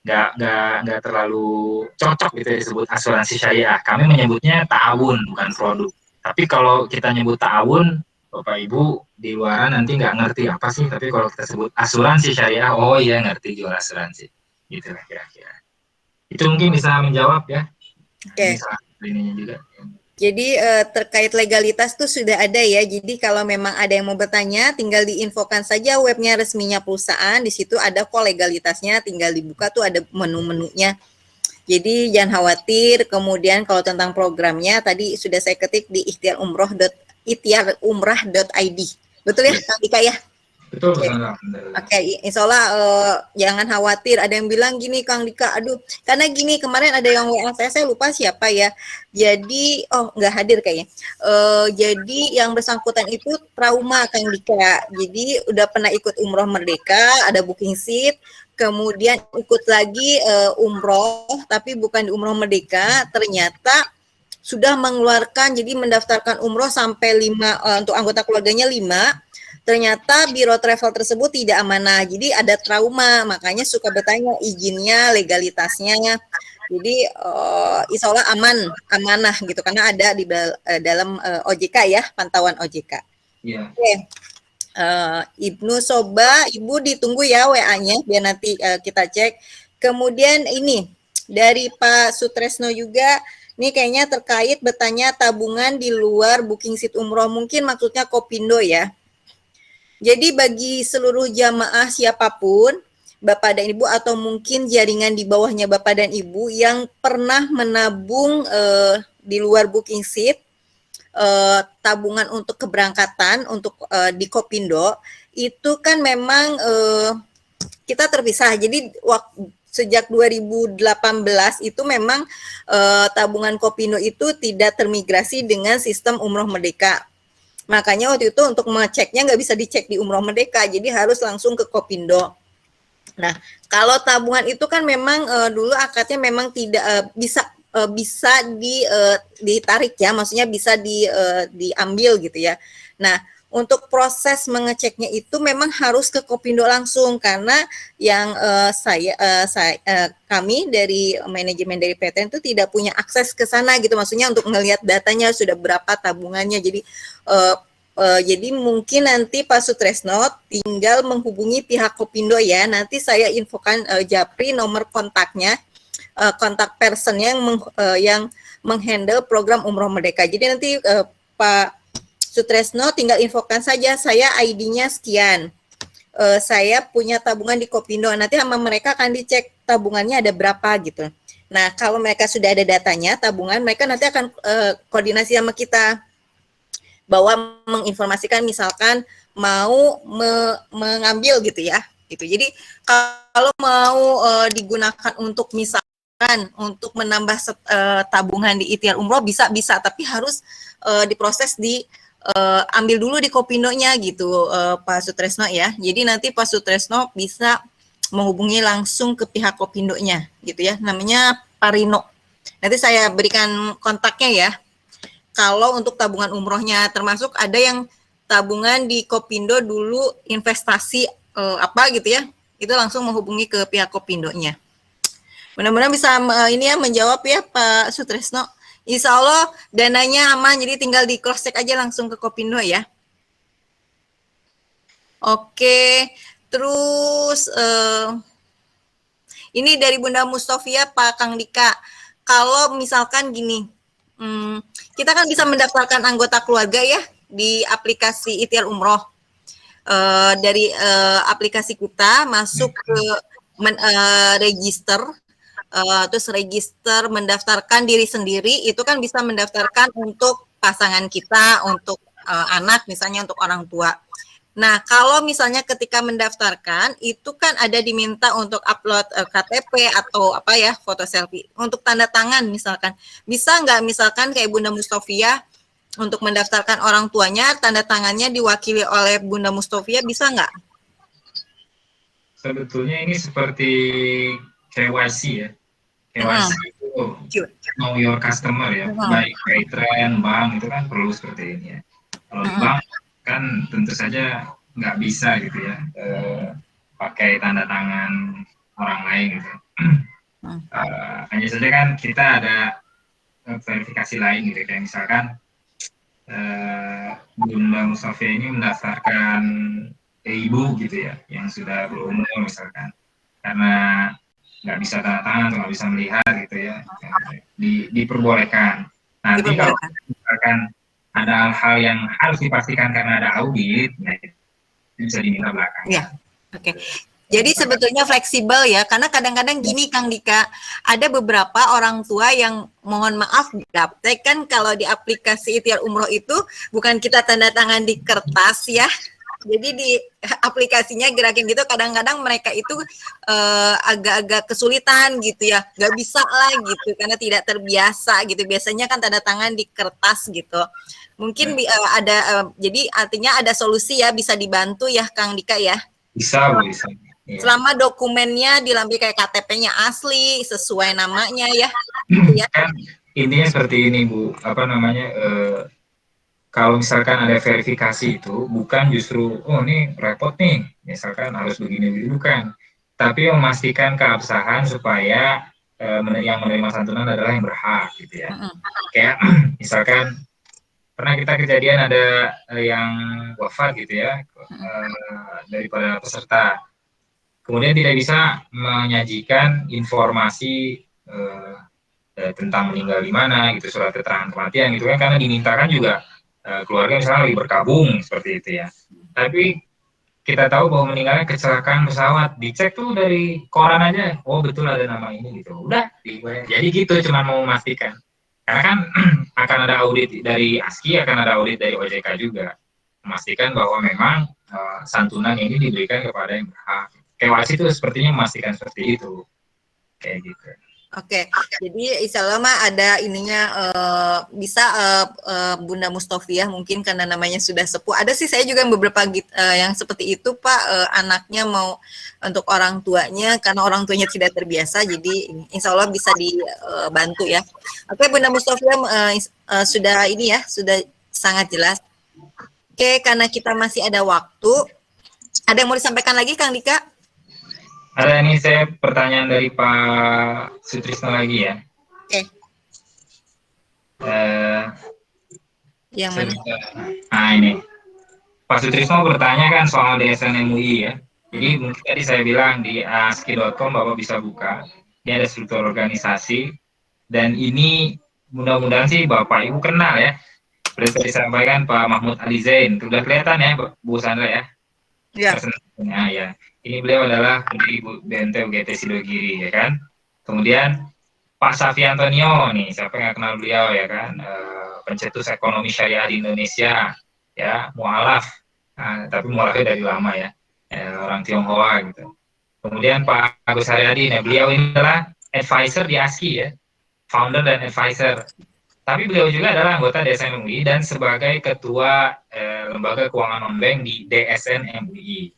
nggak terlalu cocok gitu ya disebut asuransi syariah. Kami menyebutnya ta'awun, bukan produk. Tapi kalau kita nyebut ta'awun, Bapak Ibu di luaran nanti nggak ngerti apa sih. Tapi kalau kita sebut asuransi syariah, oh iya ngerti jual asuransi. Gitu lah kira-kira. Itu mungkin bisa menjawab ya. Oke. Ininya juga. Jadi terkait legalitas tuh sudah ada ya. Jadi kalau memang ada yang mau bertanya, tinggal diinfokan saja webnya resminya perusahaan. Di situ ada kok legalitasnya. Tinggal dibuka tuh ada menu-menunya. Jadi jangan khawatir. Kemudian kalau tentang programnya tadi sudah saya ketik di ikhtiarumrah.id. Betul ya, Kang Dika ya? Betul. Oke, insya Allah jangan khawatir. Ada yang bilang gini, Kang Dika, aduh, karena gini kemarin ada yang WA saya lupa siapa ya. Jadi, nggak hadir kayaknya. Jadi yang bersangkutan itu trauma, Kang Dika. Jadi udah pernah ikut umroh merdeka, ada booking seat, kemudian ikut lagi umroh, tapi bukan di umroh merdeka. Ternyata sudah mengeluarkan, jadi mendaftarkan umroh sampai 5 untuk anggota keluarganya 5. Ternyata biro travel tersebut tidak amanah, jadi ada trauma, makanya suka bertanya izinnya, legalitasnya. Jadi insya Allah amanah gitu, karena ada di dalam OJK ya, pantauan OJK. Iya. Oke. Ibnu Soba, Ibu ditunggu ya WA-nya biar nanti kita cek. Kemudian ini dari Pak Sutresno juga, ini kayaknya terkait bertanya tabungan di luar booking seat umroh, mungkin maksudnya Kopindo ya. Jadi bagi seluruh jamaah siapapun, Bapak dan Ibu atau mungkin jaringan di bawahnya Bapak dan Ibu yang pernah menabung di luar booking seat, tabungan untuk keberangkatan untuk di Kopindo, itu kan memang kita terpisah. Jadi sejak 2018 itu memang tabungan Kopindo itu tidak termigrasi dengan sistem umroh merdeka. Makanya waktu itu untuk mengeceknya nggak bisa dicek di umroh merdeka, jadi harus langsung ke Kopindo. Nah, kalau tabungan itu kan memang dulu akadnya memang tidak bisa ditarik ya, maksudnya bisa diambil gitu ya. Nah, untuk proses mengeceknya itu memang harus ke Kopindo langsung, karena yang kami dari manajemen dari PTN itu tidak punya akses ke sana gitu, maksudnya untuk melihat datanya sudah berapa tabungannya. Jadi mungkin nanti Pak Sutresno tinggal menghubungi pihak Kopindo ya, nanti saya infokan Japri nomor kontaknya, kontak person yang menghandle program Umroh Merdeka. Jadi nanti Pak Sutresno tinggal infokan saja, saya ID-nya sekian, saya punya tabungan di Kopindo, nanti sama mereka akan dicek tabungannya ada berapa gitu. Nah, kalau mereka sudah ada datanya tabungan, mereka nanti akan koordinasi sama kita bahwa menginformasikan misalkan mau mengambil gitu ya gitu. Jadi kalau mau digunakan untuk misalkan untuk menambah tabungan di ikhtiar umroh bisa, tapi harus diproses ambil dulu di Kopindonya gitu, Pak Sutresno ya. Jadi nanti Pak Sutresno bisa menghubungi langsung ke pihak Kopindonya gitu ya, namanya Pak Rino. Nanti saya berikan kontaknya ya. Kalau untuk tabungan umrohnya, termasuk ada yang tabungan di Kopindo dulu investasi apa gitu ya, itu langsung menghubungi ke pihak Kopindonya. Mudah-mudahan bisa ini ya menjawab ya Pak Sutresno. Insya Allah dananya aman, jadi tinggal di cross check aja langsung ke Kopindo ya. Oke, terus ini dari Bunda Mustofia, Pak Kang Dika. Kalau misalkan gini, kita kan bisa mendaftarkan anggota keluarga ya di aplikasi Ikhtiar Umroh. Dari aplikasi kita masuk ke register, terus register mendaftarkan diri sendiri, itu kan bisa mendaftarkan untuk pasangan kita, untuk anak, misalnya untuk orang tua. Nah, kalau misalnya ketika mendaftarkan, itu kan ada diminta untuk upload KTP atau apa ya, foto selfie. Untuk tanda tangan misalkan, bisa nggak misalkan kayak Bunda Mustofia untuk mendaftarkan orang tuanya, tanda tangannya diwakili oleh Bunda Mustofia, bisa nggak? Sebetulnya ini seperti KYC ya. KYC itu know your customer ya, baik Paytren, bank itu kan perlu seperti ini ya. Kalau di bank kan tentu saja nggak bisa gitu ya, pakai tanda tangan orang lain gitu. Hanya saja kan kita ada verifikasi lain gitu, kayak misalkan Bunda Mustofia ini mendaftarkan ibu gitu ya, yang sudah berumur misalkan, karena nggak bisa tanda tangan atau nggak bisa melihat gitu ya, diperbolehkan. Nanti kalau misalkan ada hal-hal yang harus dipastikan karena ada audit, nah itu bisa diminta belakang. Ya, oke. Jadi sebetulnya fleksibel ya, karena kadang-kadang gini Kang Dika, ada beberapa orang tua yang mohon maaf gaptek kan kalau di aplikasi Ikhtiar Umroh itu bukan kita tanda tangan di kertas ya. Jadi di aplikasinya gerakin gitu, kadang-kadang mereka itu agak-agak kesulitan gitu ya, nggak bisa lah gitu karena tidak terbiasa gitu. Biasanya kan tanda tangan di kertas gitu. Mungkin ada, jadi artinya ada solusi ya, bisa dibantu ya Kang Dika ya. Bisa, bisa. Ya. Selama dokumennya dilampir kayak KTP-nya asli, sesuai namanya ya. Gitu ya. Kan intinya seperti ini Bu, apa namanya, kalau misalkan ada verifikasi itu bukan justru oh ini repot nih, misalkan harus begini bukan, tapi memastikan keabsahan supaya yang menerima santunan adalah yang berhak gitu ya. Kayak misalkan pernah kita kejadian ada yang wafat gitu ya, daripada peserta, kemudian tidak bisa menyajikan informasi tentang meninggal di mana gitu, surat keterangan kematian gitu kan, karena dimintakan juga keluarga misalnya lagi berkabung seperti itu ya. Tapi kita tahu bahwa meninggalnya kecelakaan pesawat, dicek tuh dari koran aja, oh betul ada nama ini gitu, udah jadi gitu, cuma mau memastikan. Karena kan akan ada audit dari ASKI, akan ada audit dari OJK juga, memastikan bahwa memang santunan ini diberikan kepada yang berhak. KYC itu sepertinya memastikan seperti itu, kayak gitu. Oke, jadi insya Allah mah ada ininya, bisa Bunda Mustofia mungkin karena namanya sudah sepuh. Ada sih saya juga beberapa yang seperti itu Pak, anaknya mau untuk orang tuanya karena orang tuanya tidak terbiasa, jadi insya Allah bisa dibantu ya. Oke Bunda Mustofia, sudah ini ya, sudah sangat jelas. Oke, karena kita masih ada waktu, ada yang mau disampaikan lagi Kang Dika? Ada ini saya pertanyaan dari Pak Sutrisno lagi ya. Oke. Yang mana? Nah ini, Pak Sutrisno bertanya kan soal DSN MUI ya. Jadi mungkin tadi saya bilang di aski.com Bapak bisa buka. Ini ada struktur organisasi dan ini mudah-mudahan sih Bapak Ibu kenal ya. Seperti disampaikan Pak Mahmud Ali Zain, sudah kelihatan ya Bu Sandra ya. Ya. Nah, ya. Ini beliau adalah pendiri BNT UGT Sidogiri ya kan. Kemudian Pak Safi Antonio nih, siapa yang kenal beliau ya kan, pencetus ekonomi syariah di Indonesia ya, mualaf, tapi mualafnya dari lama ya, orang Tionghoa gitu. Kemudian Pak Agus Haryadi, nah beliau ini adalah advisor di ASKI ya, founder dan advisor. Tapi beliau juga adalah anggota DSN MUI dan sebagai ketua lembaga keuangan non-bank di DSN MUI.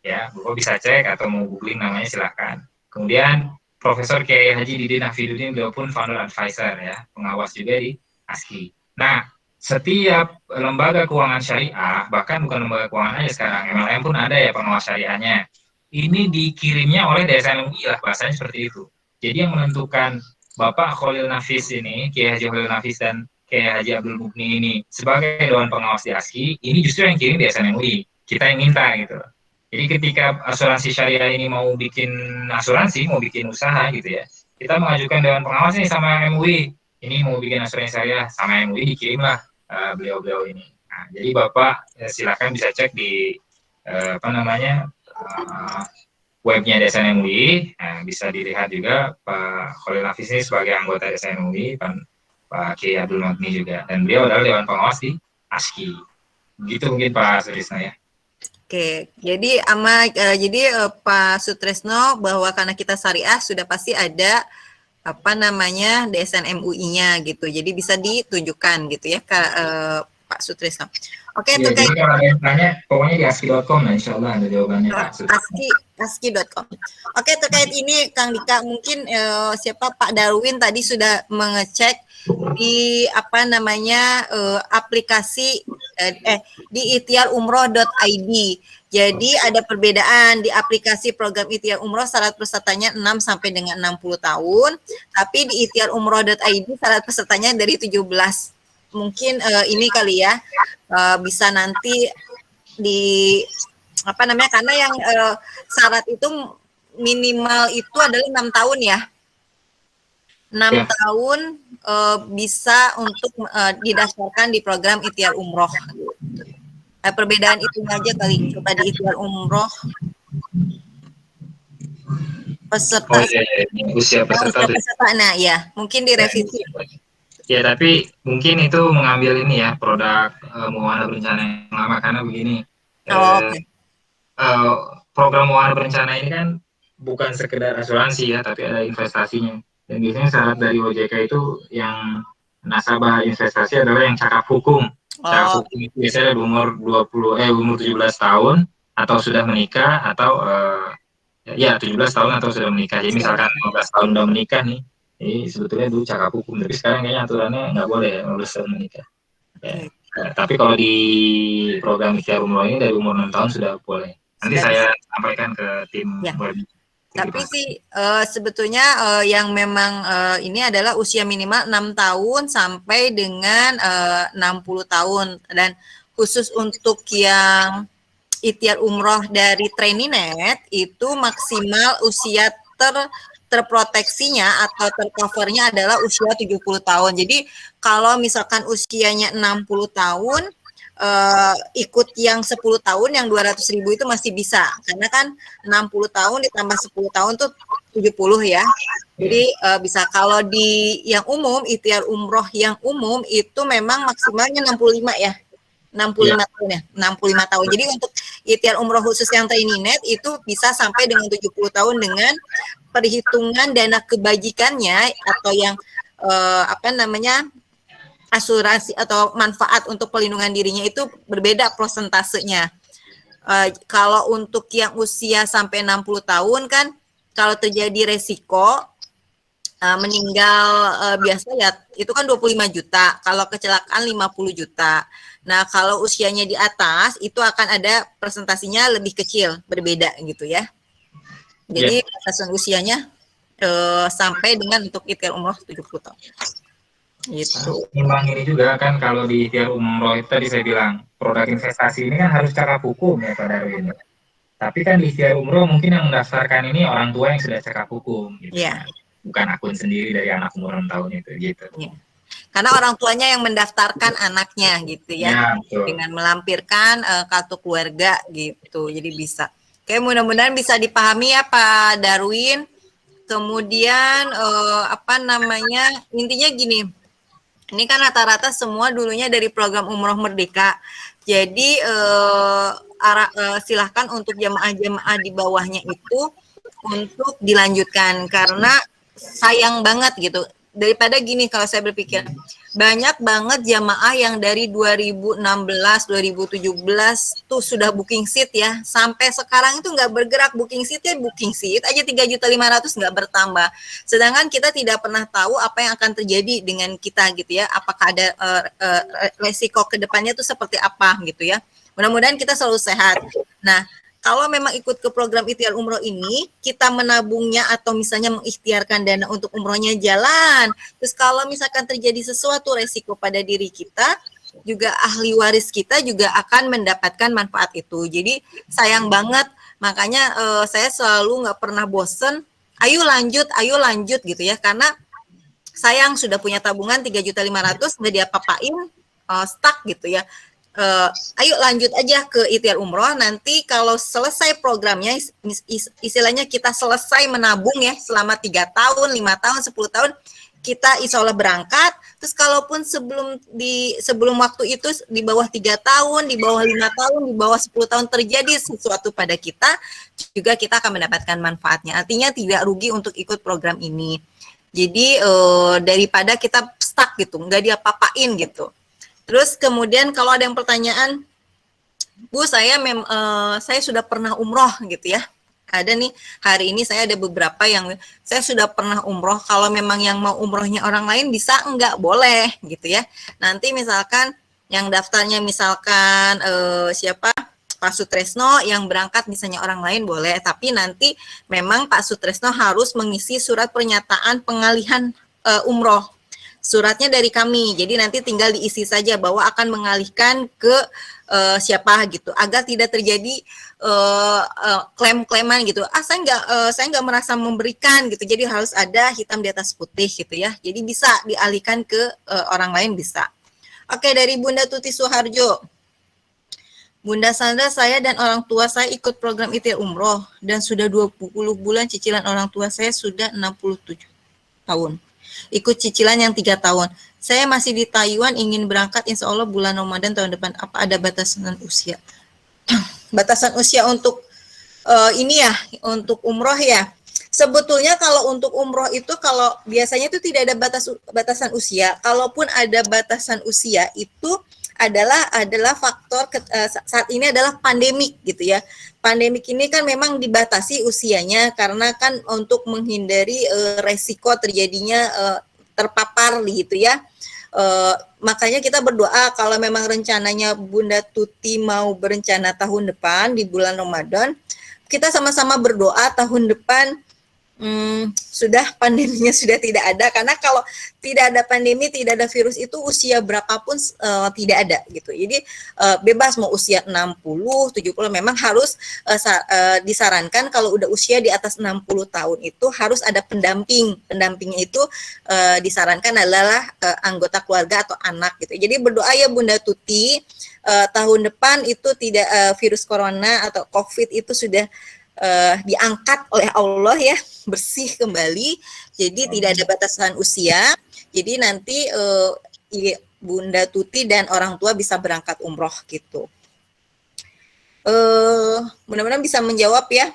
Ya, Bapak bisa cek atau mau googling namanya silahkan. Kemudian Profesor Kiai Haji Didin Hafidudin, beliau pun founder advisor ya, pengawas juga di ASKI. Nah, setiap lembaga keuangan syariah, bahkan bukan lembaga keuangan aja sekarang, MLM pun ada ya pengawas syariahnya. Ini dikirimnya oleh DSN MUI lah, bahasanya seperti itu. Jadi yang menentukan Bapak Khalil Nafis ini, Kiai Haji Khalil Nafis dan Kiai Haji Abdul Mukni ini sebagai Dewan Pengawas di ASKI, ini justru yang kirim DSN MUI. Kita yang minta gitu. Jadi ketika asuransi syariah ini mau bikin asuransi, mau bikin usaha gitu ya, kita mengajukan Dewan Pengawas nih sama MUI, ini mau bikin asuransi syariah, sama MUI dikirimlah beliau-beliau ini. Nah, jadi Bapak silakan bisa cek di webnya DSN MUI. Nah, bisa dilihat juga Pak Khalil Hafiz ini sebagai anggota DSN MUI, Pak Kiai Abdul Magni juga, dan beliau adalah Dewan Pengawas di ASKI. Gitu mungkin Pak Sutrisno ya. Oke, jadi Pak Sutrisno bahwa karena kita syariah sudah pasti ada apa namanya DSN MUI-nya gitu. Jadi bisa ditunjukkan gitu ya Pak Sutrisno. Oke, Ya, jadi kalau ada yang tanya, pokoknya di aski.com, nah insya Allah ada jawabannya Pak Sutrisno. aski.com. Oke, terkait ini Kang Dika, mungkin siapa Pak Darwin tadi sudah mengecek di apa namanya aplikasi di ikhtiarumroh.id. Jadi ada perbedaan di aplikasi program Ikhtiar Umroh syarat pesertanya 6 sampai dengan 60 tahun, tapi di ikhtiarumroh.id syarat pesertanya dari 17. Mungkin ini kali ya bisa nanti di apa namanya, karena yang syarat itu minimal itu adalah 6 tahun ya. 6 tahun bisa untuk didaftarkan di program Ikhtiar Umroh. Perbedaan itu aja kali, coba di Ikhtiar Umroh peserta. Usia peserta. Nah ya, mungkin direvisi. Ya, tapi mungkin itu mengambil ini ya, produk Muwana Berencana yang lama, karena begini. Program Muwana Berencana ini kan bukan sekedar asuransi ya, tapi ada investasinya. Dan biasanya syarat dari OJK itu yang nasabah investasi adalah yang cakap hukum. Cakap hukum itu biasanya umur 17 tahun atau sudah menikah, atau 17 tahun atau sudah menikah. Jadi misalkan 15 tahun udah menikah nih, jadi sebetulnya dulu cakap hukum, tapi sekarang kayaknya aturannya nggak boleh ya 15 tahun menikah. Ya. Tapi kalau di program Ikhtiar Umroh ini dari umur 6 tahun sudah boleh. Nanti saya sampaikan ke tim ya. web. Tapi sih sebetulnya yang memang ini adalah usia minimal 6 tahun sampai dengan 60 tahun. Dan khusus untuk yang Ikhtiar Umroh dari Trainingnest itu maksimal usia terproteksinya atau tercovernya adalah usia 70 tahun. Jadi kalau misalkan usianya 60 tahun, ikut yang 10 tahun yang 200.000 itu masih bisa, karena kan 60 tahun ditambah 10 tahun tuh 70 ya. Jadi bisa. Kalau di yang umum, Ikhtiar Umroh yang umum itu memang maksimalnya 65 ya. 65 tahun ya, 65 tahun. Jadi untuk Ikhtiar Umroh khusus yang Trainingnest itu bisa sampai dengan 70 tahun dengan perhitungan dana kebajikannya atau yang apa namanya asuransi atau manfaat untuk pelindungan dirinya itu berbeda prosentasenya. Kalau untuk yang usia sampai 60 tahun kan, kalau terjadi resiko meninggal biasa ya itu kan 25 juta, kalau kecelakaan 50 juta. Nah, kalau usianya di atas itu akan ada presentasinya lebih kecil, berbeda gitu ya. Jadi batasan usianya sampai dengan untuk Ikhtiar Umroh 70 tahun. Gitu. Timbang ini juga kan, kalau di Ikhtiar Umroh itu tadi saya bilang produk investasi ini kan harus cakap hukum ya Pak Darwin. Tapi kan di Ikhtiar Umroh mungkin yang mendaftarkan ini orang tua yang sudah cakap hukum gitu. Yeah. Bukan akun sendiri dari anak umur 6 tahun itu gitu. Yeah. Karena orang tuanya yang mendaftarkan anaknya gitu ya, dengan melampirkan kartu keluarga gitu, jadi bisa. Oke, mudah-mudahan bisa dipahami ya Pak Darwin. Kemudian apa namanya, intinya gini, ini kan rata-rata semua dulunya dari program Umroh Merdeka. Jadi silahkan untuk jamaah-jamaah di bawahnya itu untuk dilanjutkan, karena sayang banget gitu. Daripada gini, kalau saya berpikir banyak banget jamaah yang dari 2016, 2017 tuh sudah booking seat ya, sampai sekarang itu nggak bergerak. Booking seat aja 3.500.000 nggak bertambah. Sedangkan kita tidak pernah tahu apa yang akan terjadi dengan kita gitu ya, apakah ada resiko ke depannya tuh seperti apa gitu ya. Mudah-mudahan kita selalu sehat. Nah, kalau memang ikut ke program Ikhtiar Umroh ini, kita menabungnya atau misalnya mengikhtiarkan dana untuk umrohnya jalan. Terus kalau misalkan terjadi sesuatu resiko pada diri kita, juga ahli waris kita juga akan mendapatkan manfaat itu. Jadi sayang banget, makanya saya selalu nggak pernah bosen, ayo lanjut gitu ya. Karena sayang sudah punya tabungan 3.500.000 nggak diapa-apain, stuck gitu ya. ayo lanjut aja ke ikhtiar umroh. Nanti kalau selesai programnya, istilahnya kita selesai menabung ya selama 3 tahun, 5 tahun, 10 tahun, kita insya Allah berangkat. Terus kalaupun sebelum waktu itu di bawah 3 tahun, di bawah 5 tahun, di bawah 10 tahun terjadi sesuatu pada kita, juga kita akan mendapatkan manfaatnya. Artinya tidak rugi untuk ikut program ini. Jadi daripada kita stuck gitu, nggak diapa-apain gitu. Terus kemudian kalau ada yang pertanyaan, Bu, saya sudah pernah umroh gitu ya. Ada nih, hari ini saya ada beberapa yang saya sudah pernah umroh. Kalau memang yang mau umrohnya orang lain bisa, enggak, boleh gitu ya. Nanti misalkan yang daftarnya misalkan siapa? Pak Sutresno, yang berangkat misalnya orang lain boleh. Tapi nanti memang Pak Sutresno harus mengisi surat pernyataan pengalihan umroh. Suratnya dari kami, jadi nanti tinggal diisi saja bahwa akan mengalihkan ke siapa gitu, agar tidak terjadi klaim-klaiman gitu. Saya nggak merasa memberikan gitu, jadi harus ada hitam di atas putih gitu ya. Jadi bisa dialihkan ke orang lain bisa. Oke, dari Bunda Tuti Suharjo. Bunda Sandra, saya dan orang tua saya ikut program ikhtiar umroh dan sudah 20 bulan cicilan orang tua saya sudah 67 tahun. Ikut cicilan yang 3 tahun. Saya masih di Taiwan, ingin berangkat insya Allah bulan Ramadan tahun depan. Apa ada batasan usia? Batasan usia untuk ini ya, untuk umroh ya. Sebetulnya kalau untuk umroh itu, kalau biasanya itu tidak ada batasan usia. Kalaupun ada batasan usia itu adalah faktor saat ini adalah pandemik gitu ya. Pandemik ini kan memang dibatasi usianya karena kan untuk menghindari resiko terjadinya terpapar gitu ya. Makanya kita berdoa kalau memang rencananya Bunda Tuti mau berencana tahun depan di bulan Ramadan, kita sama-sama berdoa tahun depan sudah pandeminya sudah tidak ada, karena kalau tidak ada pandemi, tidak ada virus itu usia berapapun tidak ada gitu. Jadi bebas mau usia 60, 70, memang harus disarankan kalau udah usia di atas 60 tahun itu harus ada pendamping. Pendampingnya itu disarankan adalah anggota keluarga atau anak gitu. Jadi berdoa ya Bunda Tuti, tahun depan itu tidak virus corona atau COVID itu sudah diangkat oleh Allah ya, bersih kembali, jadi tidak ada batasan usia. Jadi nanti Bunda Tuti dan orang tua bisa berangkat umroh gitu. Mudah-mudahan bisa menjawab ya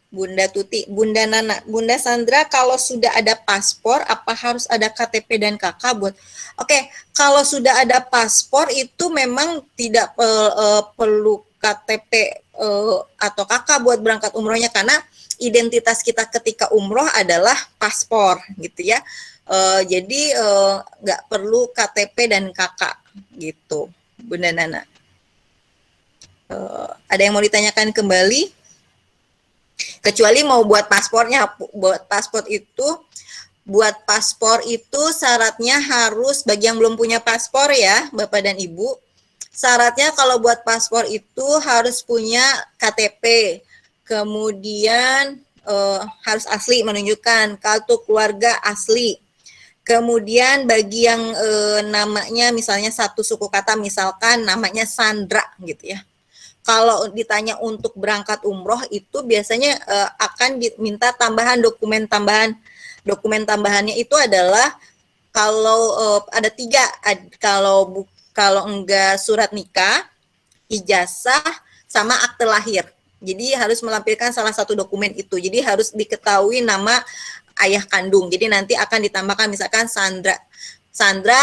Bunda Tuti. Bunda Nana, Bunda Sandra, kalau sudah ada paspor apa harus ada KTP dan KK buat? Oke, kalau sudah ada paspor itu memang tidak perlu KTP atau KK buat berangkat umrohnya, karena identitas kita ketika umroh adalah paspor gitu ya. Jadi nggak perlu KTP dan KK gitu, Bunda Nana. Ada yang mau ditanyakan kembali? Kecuali mau buat paspornya, buat paspor itu syaratnya harus, bagi yang belum punya paspor ya Bapak dan Ibu, syaratnya kalau buat paspor itu harus punya KTP, kemudian harus asli, menunjukkan kartu keluarga asli. Kemudian bagi yang namanya misalnya satu suku kata, misalkan namanya Sandra gitu ya. Kalau ditanya untuk berangkat umroh itu biasanya akan diminta tambahan dokumen tambahan. Dokumen tambahannya itu adalah kalau ada 3, kalau enggak surat nikah, ijazah, sama akte lahir. Jadi harus melampirkan salah satu dokumen itu. Jadi harus diketahui nama ayah kandung. Jadi nanti akan ditambahkan misalkan Sandra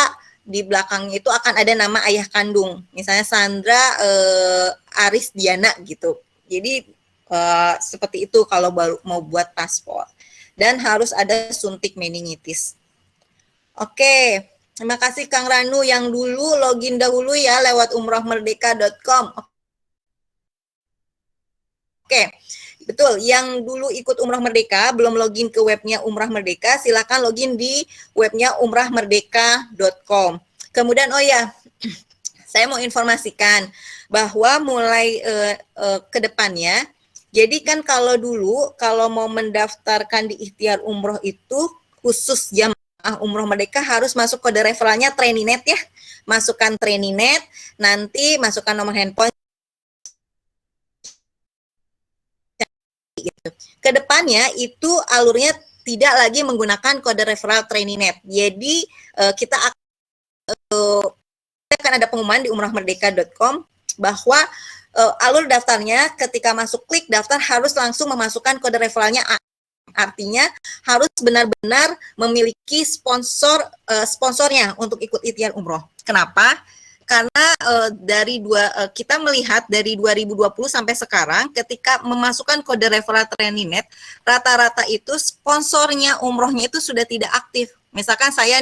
di belakangnya itu akan ada nama ayah kandung. Misalnya Sandra Aris Diana gitu. Jadi seperti itu kalau baru mau buat paspor. Dan harus ada suntik meningitis. Oke. Terima kasih Kang Ranu yang dulu login dahulu ya lewat umrohmerdeka.com. Oke, betul. Yang dulu ikut Umrah Merdeka, belum login ke webnya Umrah Merdeka, silakan login di webnya umrahmerdeka.com. Kemudian, oh ya, saya mau informasikan bahwa mulai ke depannya, jadi kan kalau dulu, kalau mau mendaftarkan di ikhtiar umroh itu, khusus jamaah Umroh Merdeka harus masuk kode referralnya Traininnet ya. masukkan TrainingNet, nanti masukkan nomor handphone. Gitu. Kedepannya itu alurnya tidak lagi menggunakan kode referral TrainingNet. Jadi kita akan ada pengumuman di umrohmerdeka.com bahwa alur daftarnya ketika masuk klik daftar harus langsung memasukkan kode referralnya. Artinya harus benar-benar memiliki sponsornya untuk ikut ikhtiar umroh. Kenapa? Karena kita melihat dari 2020 sampai sekarang ketika memasukkan kode referral TrainingNet, rata-rata itu sponsornya umrohnya itu sudah tidak aktif. Misalkan saya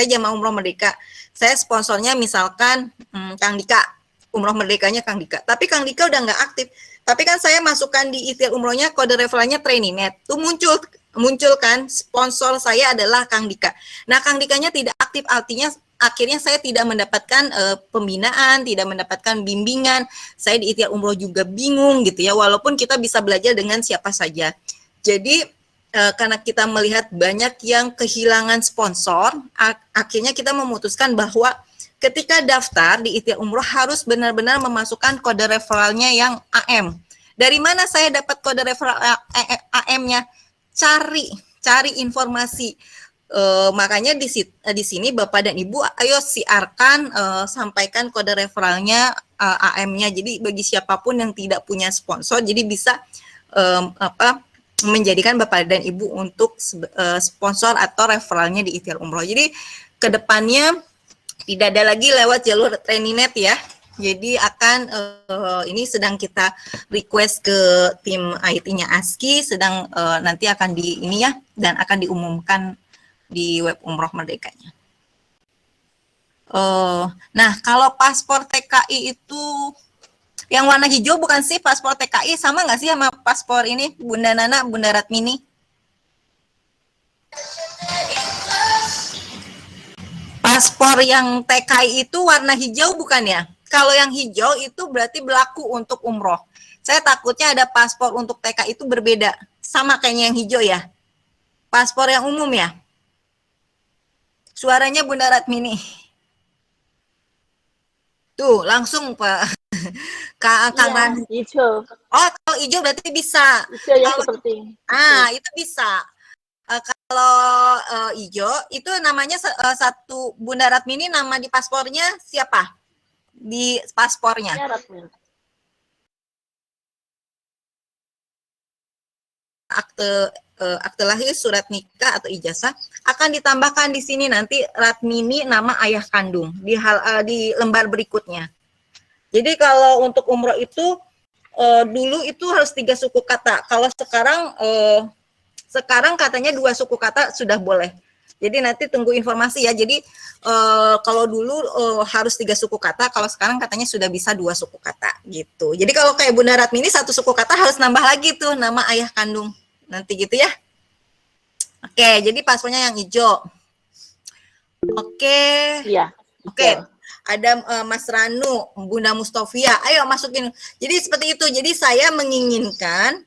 jamaah umroh merdeka, saya sponsornya misalkan Kang Dika, umroh merdekanya Kang Dika, tapi Kang Dika udah nggak aktif. Tapi kan saya masukkan di ikhtiar umrohnya kode referralnya TrainingNet, tuh muncul kan sponsor saya adalah Kang Dika. Nah, Kang Dikanya tidak aktif, artinya akhirnya saya tidak mendapatkan pembinaan, tidak mendapatkan bimbingan. Saya di ikhtiar umroh juga bingung gitu ya, walaupun kita bisa belajar dengan siapa saja. Jadi karena kita melihat banyak yang kehilangan sponsor, akhirnya kita memutuskan bahwa ketika daftar di ikhtiar umroh harus benar-benar memasukkan kode referralnya yang AM. Dari mana saya dapat kode referral AM-nya? Cari informasi. Makanya di sini Bapak dan Ibu ayo siarkan, sampaikan kode referralnya AM-nya. Jadi bagi siapapun yang tidak punya sponsor, jadi bisa menjadikan Bapak dan Ibu untuk sponsor atau referralnya di ikhtiar umroh. Jadi kedepannya tidak ada lagi lewat jalur TrainingNet ya. Jadi ini sedang kita request ke tim IT-nya ASKI, sedang nanti akan dan akan diumumkan di web Umroh Merdekanya. Nah, kalau paspor TKI itu yang warna hijau bukan sih paspor TKI, sama nggak sih sama paspor ini Bunda Nana, Bunda Ratmini? Paspor yang TKI itu warna hijau bukan ya? Kalau yang hijau itu berarti berlaku untuk umroh. Saya takutnya ada paspor untuk TKI itu berbeda. Sama kayaknya yang hijau ya. Paspor yang umum ya. Suaranya Bunda Ratmini. Tuh, langsung Pak. Kang hijau. Oh, kalau hijau berarti bisa. Hijau yang kalau, seperti. itu bisa. Kalau hijau itu namanya satu Bunda Ratmini, nama di paspornya siapa? Di paspornya. Ya, Ratmini. Akte lahir, surat nikah atau ijazah akan ditambahkan di sini nanti Ratmini nama ayah kandung di lembar berikutnya. Jadi kalau untuk umroh itu dulu itu harus 3 suku kata. Kalau sekarang katanya 2 suku kata sudah boleh. Jadi nanti tunggu informasi ya. Jadi kalau dulu harus 3 suku kata, kalau sekarang katanya sudah bisa 2 suku kata gitu. Jadi kalau kayak Bunda Ratmini 1 suku kata harus nambah lagi tuh nama ayah kandung. Nanti gitu ya. Oke, jadi paspornya yang hijau. Oke. Iya. Oke. Ada Mas Ranu, Bunda Mustofia. Ayo masukin. Jadi seperti itu. Jadi saya menginginkan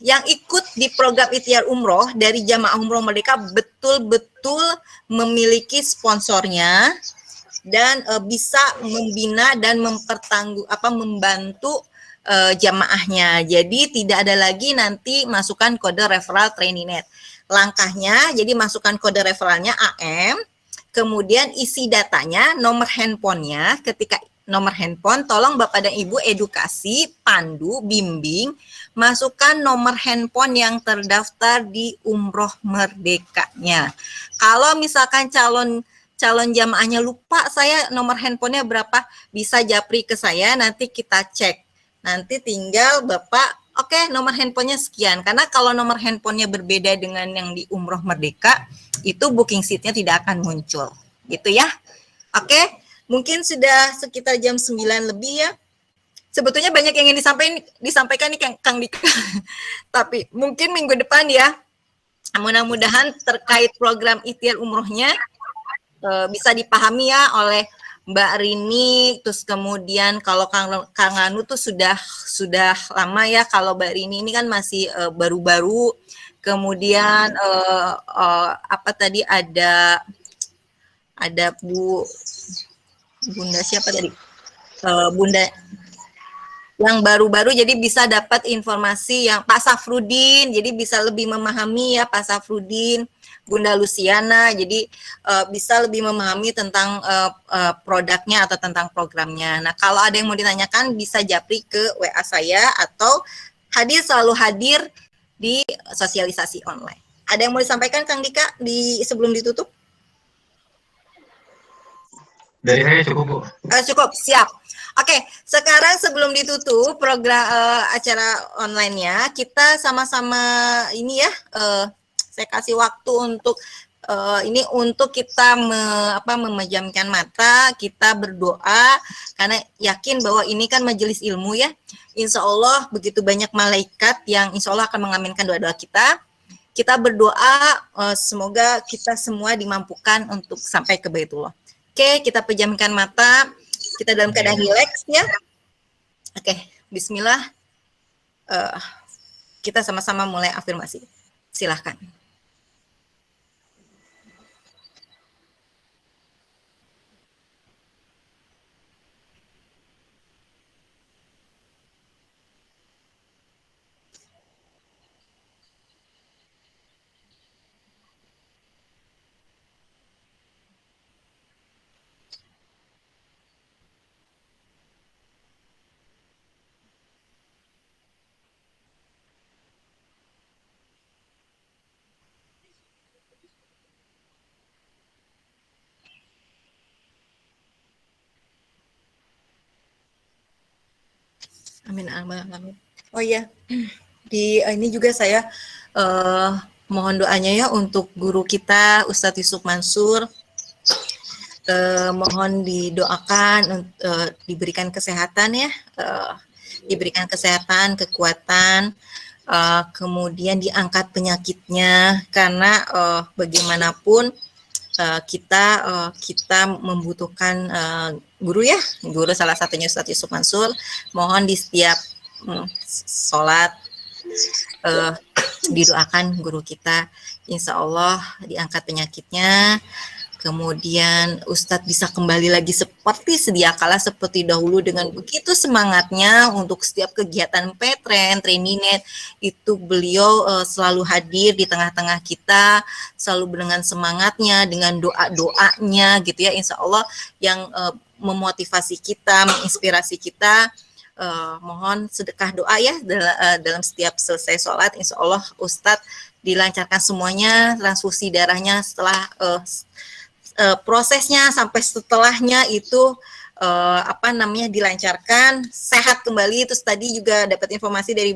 yang ikut di program ikhtiar umroh dari jamaah umroh merdeka betul-betul memiliki sponsornya dan bisa membina dan membantu jamaahnya. Jadi tidak ada lagi nanti masukkan kode referral TrainingNet. Langkahnya jadi masukkan kode referralnya AM, kemudian isi datanya, nomor handphonenya. Ketika nomor handphone, tolong Bapak dan Ibu edukasi, pandu, bimbing, masukkan nomor handphone yang terdaftar di Umroh Merdekanya. Kalau misalkan calon jamaahnya lupa saya nomor handphonenya berapa, bisa japri ke saya, nanti kita cek. Nanti tinggal Bapak, oke, nomor handphonenya sekian. Karena kalau nomor handphonenya berbeda dengan yang di Umroh Merdeka, itu booking seat-nya tidak akan muncul. Gitu ya. Oke, mungkin sudah sekitar jam 9 lebih ya. Sebetulnya banyak yang ingin disampaikan nih Kang Dika. Tapi mungkin minggu depan ya. Mudah-mudahan terkait program ikhtiar umrohnya bisa dipahami ya oleh Mbak Rini, terus kemudian kalau Kang Anu tuh sudah lama ya, kalau Mbak Rini ini kan masih baru-baru. Kemudian apa tadi ada Bu Bunda siapa tadi? Bunda yang baru-baru, jadi bisa dapat informasi yang Pak Safrudin, jadi bisa lebih memahami ya Pak Safrudin, Bunda Luciana, jadi bisa lebih memahami tentang produknya atau tentang programnya. Nah, kalau ada yang mau ditanyakan bisa japri ke WA saya atau selalu hadir di sosialisasi online. Ada yang mau disampaikan Kang Dika sebelum ditutup? Dari saya cukup, Bu. Cukup, siap. Oke, sekarang sebelum ditutup program acara online-nya, kita sama-sama ini ya, saya kasih waktu untuk ini untuk kita memejamkan mata, kita berdoa karena yakin bahwa ini kan majelis ilmu ya. Insya Allah begitu banyak malaikat yang insya Allah akan mengaminkan doa-doa kita. Kita berdoa semoga kita semua dimampukan untuk sampai ke Baitullah. Oke, kita pejamkan mata. Kita dalam keadaan rileks ya. Oke, bismillah. Kita sama-sama mulai afirmasi. Silahkan. Amin, amin. Oh iya, ini juga saya mohon doanya ya untuk guru kita Ustadz Yusuf Mansur. Mohon didoakan diberikan kesehatan ya, diberikan kesehatan, kekuatan, kemudian diangkat penyakitnya karena bagaimanapun kita membutuhkan guru ya, guru salah satunya Ustadz Yusuf Mansur. Mohon di setiap sholat didoakan guru kita, insya Allah diangkat penyakitnya. Kemudian Ustadz bisa kembali lagi seperti sedia kala, seperti dahulu dengan begitu semangatnya untuk setiap kegiatan Petren, Trainingness, itu beliau selalu hadir di tengah-tengah kita, selalu dengan semangatnya, dengan doa-doanya gitu ya, insya Allah yang memotivasi kita, menginspirasi kita. Mohon sedekah doa ya dalam setiap selesai sholat, insya Allah Ustadz dilancarkan semuanya, transfusi darahnya setelah prosesnya sampai setelahnya itu dilancarkan, sehat kembali. Terus tadi juga dapat informasi dari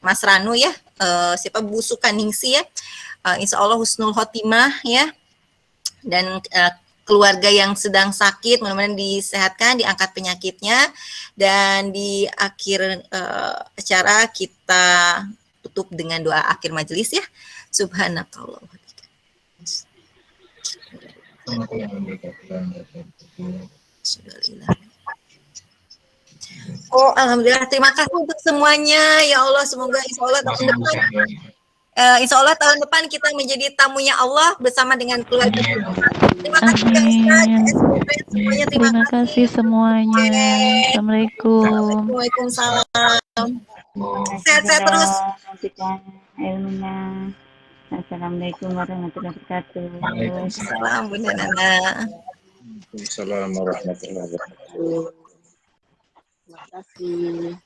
Mas Ranu ya, Bu Sukaningsi ya, insya Allah husnul khotimah ya, dan keluarga yang sedang sakit mudah-mudahan disehatkan, diangkat penyakitnya, dan di akhir acara kita tutup dengan doa akhir majelis ya. Subhanakallah. Oh, alhamdulillah, terima kasih untuk semuanya ya Allah. Semoga insya Allah tahun depan kita menjadi tamunya Allah bersama dengan keluarga. Terima kasih semuanya. Terima kasih semuanya. Assalamualaikum. Waalaikumsalam. Sehat-sehat terus. Assalamualaikum warahmatullahi wabarakatuh. Waalaikumsalam Bunda Nana. Waalaikumsalam warahmatullahi wabarakatuh. Terima kasih.